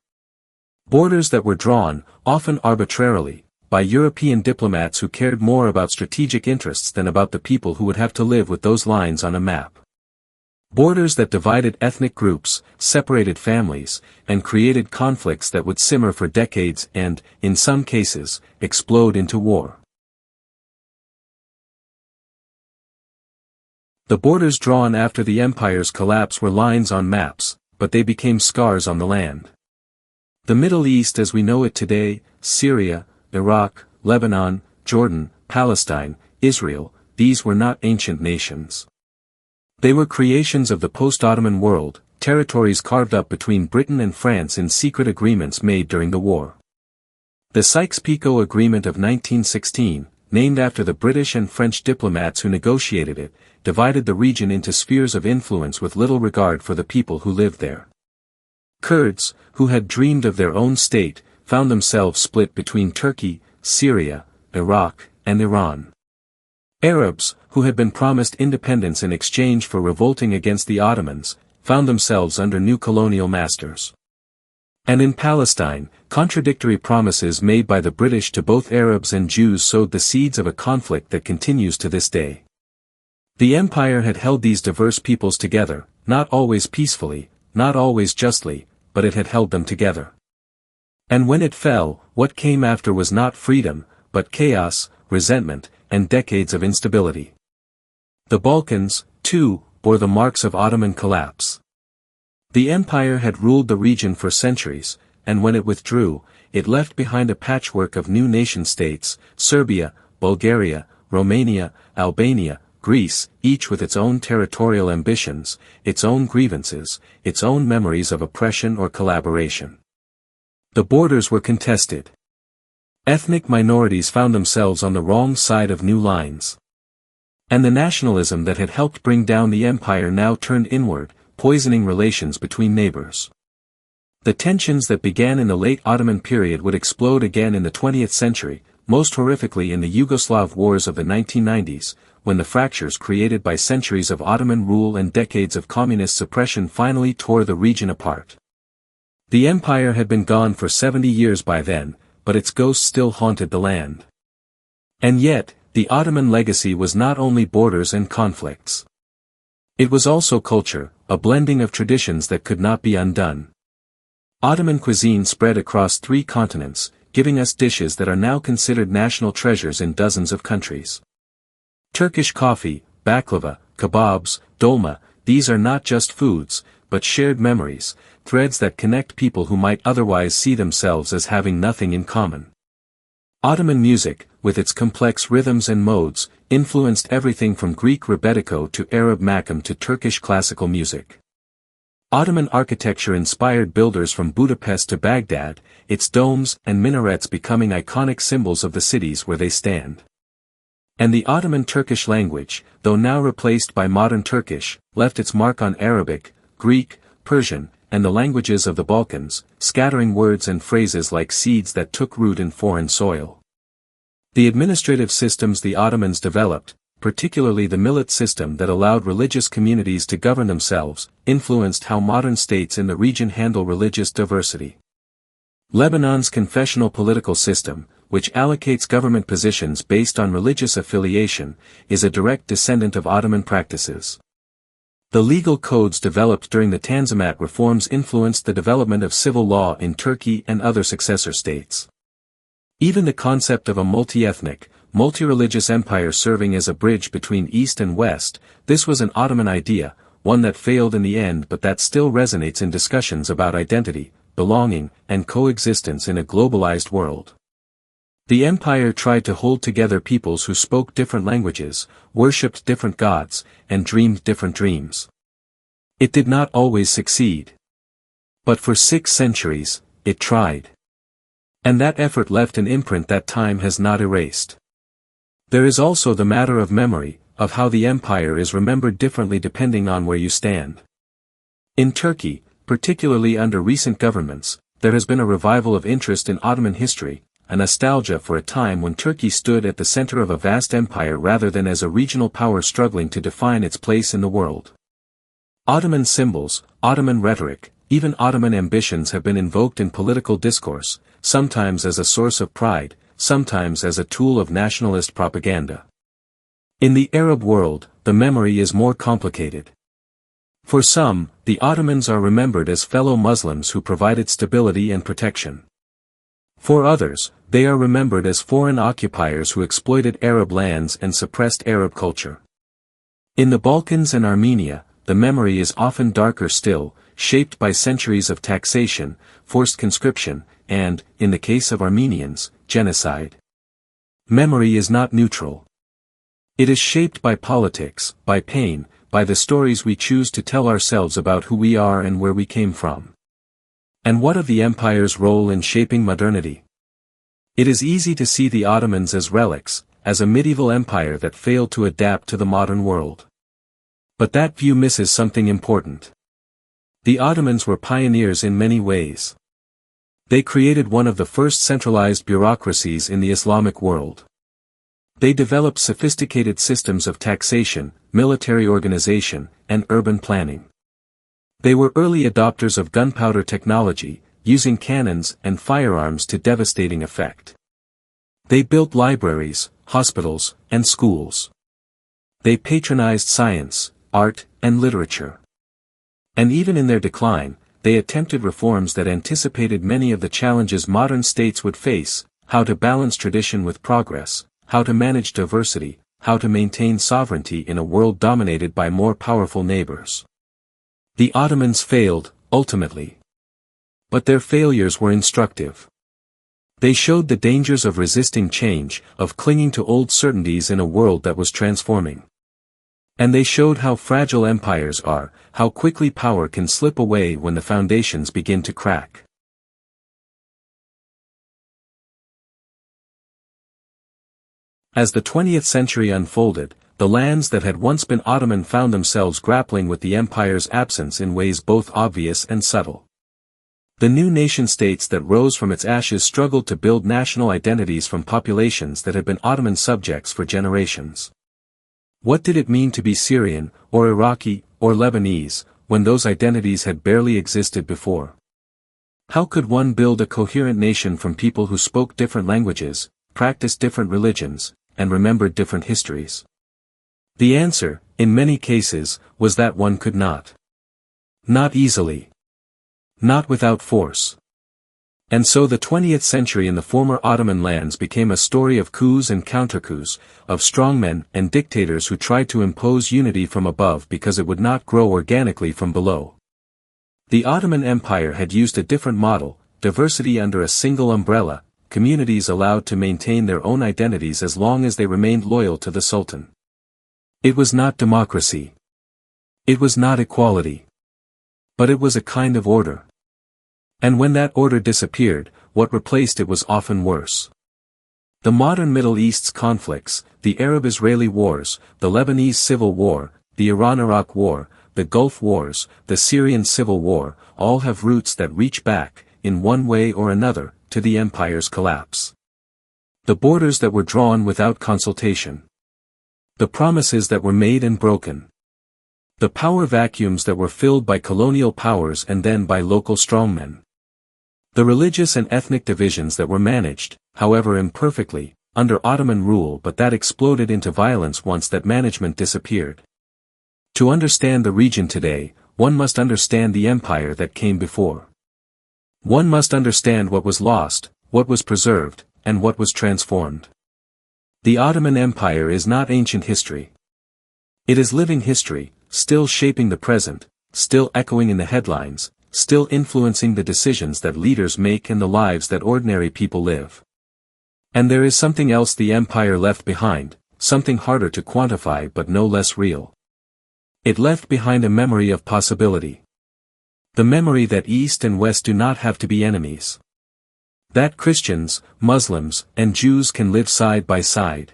Speaker 1: Borders that were drawn, often arbitrarily, by European diplomats who cared more about strategic interests than about the people who would have to live with those lines on a map. Borders that divided ethnic groups, separated families, and created conflicts that would simmer for decades and, in some cases, explode into war. The borders drawn after the empire's collapse were lines on maps, but they became scars on the land. The Middle East as we know it today, Syria, Iraq, Lebanon, Jordan, Palestine, Israel, these were not ancient nations. They were creations of the post-Ottoman world, territories carved up between Britain and France in secret agreements made during the war. The Sykes-Picot Agreement of 1916, named after the British and French diplomats who negotiated it, divided the region into spheres of influence with little regard for the people who lived there. Kurds, who had dreamed of their own state, found themselves split between Turkey, Syria, Iraq, and Iran. Arabs, who had been promised independence in exchange for revolting against the Ottomans, found themselves under new colonial masters. And in Palestine, contradictory promises made by the British to both Arabs and Jews sowed the seeds of a conflict that continues to this day. The empire had held these diverse peoples together, not always peacefully, not always justly, but it had held them together. And when it fell, what came after was not freedom, but chaos, resentment, and decades of instability. The Balkans, too, bore the marks of Ottoman collapse. The empire had ruled the region for centuries, and when it withdrew, it left behind a patchwork of new nation-states, Serbia, Bulgaria, Romania, Albania, Greece, each with its own territorial ambitions, its own grievances, its own memories of oppression or collaboration. The borders were contested. Ethnic minorities found themselves on the wrong side of new lines. And the nationalism that had helped bring down the empire now turned inward, poisoning relations between neighbors. The tensions that began in the late Ottoman period would explode again in the 20th century, most horrifically in the Yugoslav wars of the 1990s, when the fractures created by centuries of Ottoman rule and decades of communist suppression finally tore the region apart. The empire had been gone for 70 years by then, but its ghost still haunted the land. And yet, the Ottoman legacy was not only borders and conflicts. It was also culture, a blending of traditions that could not be undone. Ottoman cuisine spread across 3 continents, giving us dishes that are now considered national treasures in dozens of countries. Turkish coffee, baklava, kebabs, dolma, these are not just foods, but shared memories, threads that connect people who might otherwise see themselves as having nothing in common. Ottoman music, with its complex rhythms and modes, influenced everything from Greek rebetiko to Arab makam to Turkish classical music. Ottoman architecture inspired builders from Budapest to Baghdad, its domes and minarets becoming iconic symbols of the cities where they stand. And the Ottoman Turkish language, though now replaced by modern Turkish, left its mark on Arabic, Greek, Persian, and the languages of the Balkans, scattering words and phrases like seeds that took root in foreign soil. The administrative systems the Ottomans developed, particularly the millet system that allowed religious communities to govern themselves, influenced how modern states in the region handle religious diversity. Lebanon's confessional political system, which allocates government positions based on religious affiliation, is a direct descendant of Ottoman practices. The legal codes developed during the Tanzimat reforms influenced the development of civil law in Turkey and other successor states. Even the concept of a multi-ethnic, multi-religious empire serving as a bridge between East and West, this was an Ottoman idea, one that failed in the end but that still resonates in discussions about identity, belonging, and coexistence in a globalized world. The empire tried to hold together peoples who spoke different languages, worshipped different gods, and dreamed different dreams. It did not always succeed. But for 6 centuries, it tried. And that effort left an imprint that time has not erased. There is also the matter of memory, of how the empire is remembered differently depending on where you stand. In Turkey, particularly under recent governments, there has been a revival of interest in Ottoman history, a nostalgia for a time when Turkey stood at the center of a vast empire rather than as a regional power struggling to define its place in the world. Ottoman symbols, Ottoman rhetoric, even Ottoman ambitions have been invoked in political discourse, sometimes as a source of pride, sometimes as a tool of nationalist propaganda. In the Arab world, the memory is more complicated. For some, the Ottomans are remembered as fellow Muslims who provided stability and protection. For others, they are remembered as foreign occupiers who exploited Arab lands and suppressed Arab culture. In the Balkans and Armenia, the memory is often darker still, shaped by centuries of taxation, forced conscription, and, in the case of Armenians, genocide. Memory is not neutral. It is shaped by politics, by pain, by the stories we choose to tell ourselves about who we are and where we came from. And what of the empire's role in shaping modernity? It is easy to see the Ottomans as relics, as a medieval empire that failed to adapt to the modern world. But that view misses something important. The Ottomans were pioneers in many ways. They created one of the first centralized bureaucracies in the Islamic world. They developed sophisticated systems of taxation, military organization, and urban planning. They were early adopters of gunpowder technology, using cannons and firearms to devastating effect. They built libraries, hospitals, and schools. They patronized science, art, and literature. And even in their decline, they attempted reforms that anticipated many of the challenges modern states would face: how to balance tradition with progress, how to manage diversity, how to maintain sovereignty in a world dominated by more powerful neighbors. The Ottomans failed, ultimately. But their failures were instructive. They showed the dangers of resisting change, of clinging to old certainties in a world that was transforming. And they showed how fragile empires are, how quickly power can slip away when the foundations begin to crack. As the 20th century unfolded, the lands that had once been Ottoman found themselves grappling with the empire's absence in ways both obvious and subtle. The new nation-states that rose from its ashes struggled to build national identities from populations that had been Ottoman subjects for generations. What did it mean to be Syrian, or Iraqi, or Lebanese, when those identities had barely existed before? How could one build a coherent nation from people who spoke different languages, practiced different religions, and remembered different histories? The answer, in many cases, was that one could not. Not easily. Not without force. And so the 20th century in the former Ottoman lands became a story of coups and counter-coups, of strongmen and dictators who tried to impose unity from above because it would not grow organically from below. The Ottoman Empire had used a different model: diversity under a single umbrella, communities allowed to maintain their own identities as long as they remained loyal to the Sultan. It was not democracy. It was not equality. But it was a kind of order. And when that order disappeared, what replaced it was often worse. The modern Middle East's conflicts, the Arab-Israeli wars, the Lebanese Civil War, the Iran-Iraq War, the Gulf Wars, the Syrian Civil War, all have roots that reach back, in one way or another, to the empire's collapse. The borders that were drawn without consultation. The promises that were made and broken. The power vacuums that were filled by colonial powers and then by local strongmen. The religious and ethnic divisions that were managed, however imperfectly, under Ottoman rule but that exploded into violence once that management disappeared. To understand the region today, one must understand the empire that came before. One must understand what was lost, what was preserved, and what was transformed. The Ottoman Empire is not ancient history. It is living history, still shaping the present, still echoing in the headlines, still influencing the decisions that leaders make and the lives that ordinary people live. And there is something else the empire left behind, something harder to quantify but no less real. It left behind a memory of possibility. The memory that East and West do not have to be enemies. That Christians, Muslims, and Jews can live side by side.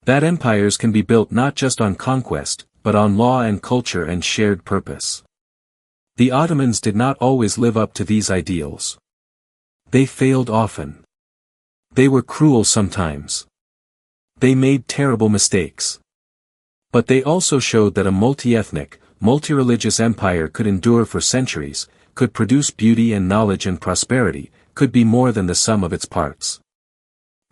Speaker 1: That empires can be built not just on conquest, but on law and culture and shared purpose. The Ottomans did not always live up to these ideals. They failed often. They were cruel sometimes. They made terrible mistakes. But they also showed that a multi-ethnic, multi-religious empire could endure for centuries, could produce beauty and knowledge and prosperity, could be more than the sum of its parts.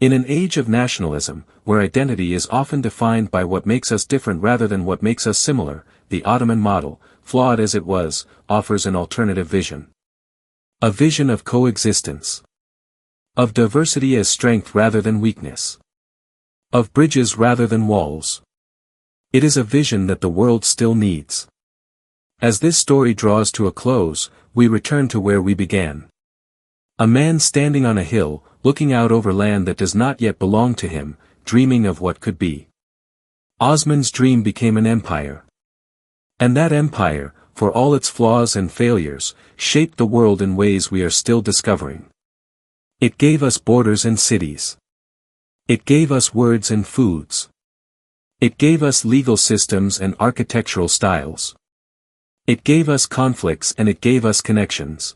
Speaker 1: In an age of nationalism, where identity is often defined by what makes us different rather than what makes us similar, the Ottoman model, flawed as it was, offers an alternative vision. A vision of coexistence. Of diversity as strength rather than weakness. Of bridges rather than walls. It is a vision that the world still needs. As this story draws to a close, we return to where we began. A man standing on a hill, looking out over land that does not yet belong to him, dreaming of what could be. Osman's dream became an empire. And that empire, for all its flaws and failures, shaped the world in ways we are still discovering. It gave us borders and cities. It gave us words and foods. It gave us legal systems and architectural styles. It gave us conflicts and it gave us connections.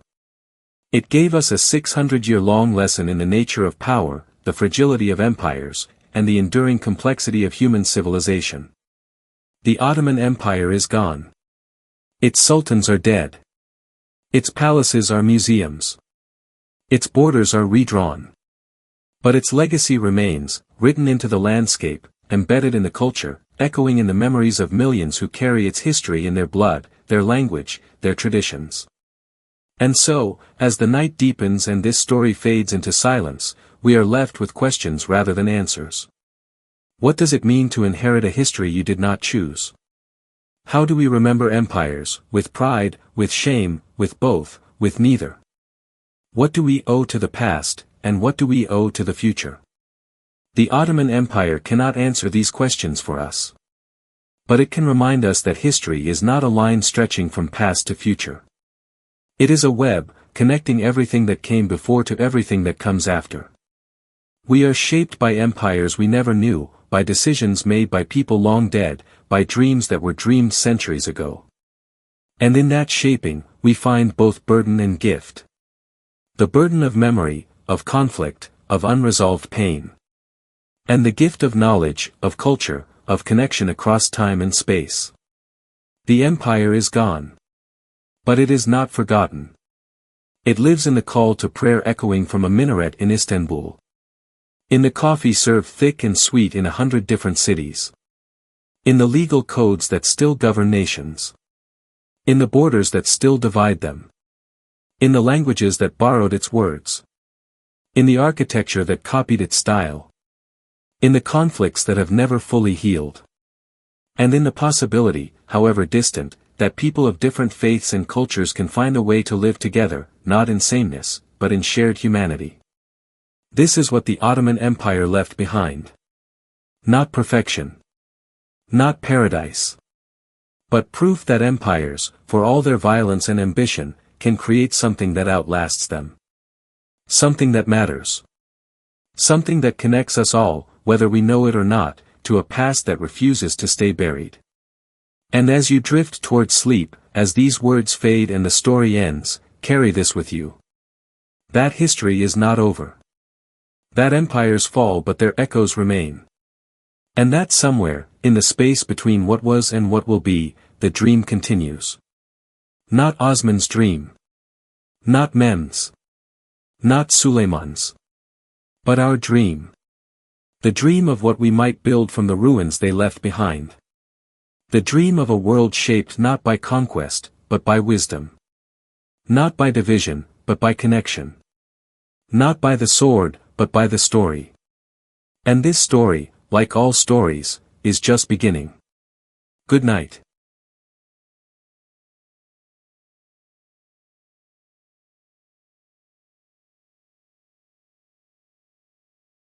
Speaker 1: It gave us a 600-year-long lesson in the nature of power, the fragility of empires, and the enduring complexity of human civilization. The Ottoman Empire is gone. Its sultans are dead. Its palaces are museums. Its borders are redrawn. But its legacy remains, written into the landscape, embedded in the culture, echoing in the memories of millions who carry its history in their blood, their language, their traditions. And so, as the night deepens and this story fades into silence, we are left with questions rather than answers. What does it mean to inherit a history you did not choose? How do we remember empires, with pride, with shame, with both, with neither? What do we owe to the past, and what do we owe to the future? The Ottoman Empire cannot answer these questions for us. But it can remind us that history is not a line stretching from past to future. It is a web, connecting everything that came before to everything that comes after. We are shaped by empires we never knew, by decisions made by people long dead, by dreams that were dreamed centuries ago. And in that shaping, we find both burden and gift. The burden of memory, of conflict, of unresolved pain. And the gift of knowledge, of culture, of connection across time and space. The empire is gone. But it is not forgotten. It lives in the call to prayer echoing from a minaret in Istanbul. In the coffee served thick and sweet in 100 different cities. In the legal codes that still govern nations. In the borders that still divide them. In the languages that borrowed its words. In the architecture that copied its style. In the conflicts that have never fully healed. And in the possibility, however distant, that people of different faiths and cultures can find a way to live together, not in sameness, but in shared humanity. This is what the Ottoman Empire left behind. Not perfection. Not paradise. But proof that empires, for all their violence and ambition, can create something that outlasts them. Something that matters. Something that connects us all, whether we know it or not, to a past that refuses to stay buried. And as you drift toward sleep, as these words fade and the story ends, carry this with you. That history is not over. That empires fall but their echoes remain. And that somewhere, in the space between what was and what will be, the dream continues. Not Osman's dream. Not Mehmed's. Not Suleiman's. But our dream. The dream of what we might build from the ruins they left behind. The dream of a world shaped not by conquest, but by wisdom. Not by division, but by connection. Not by the sword, but by the story. And this story, like all stories, is just beginning. Good night.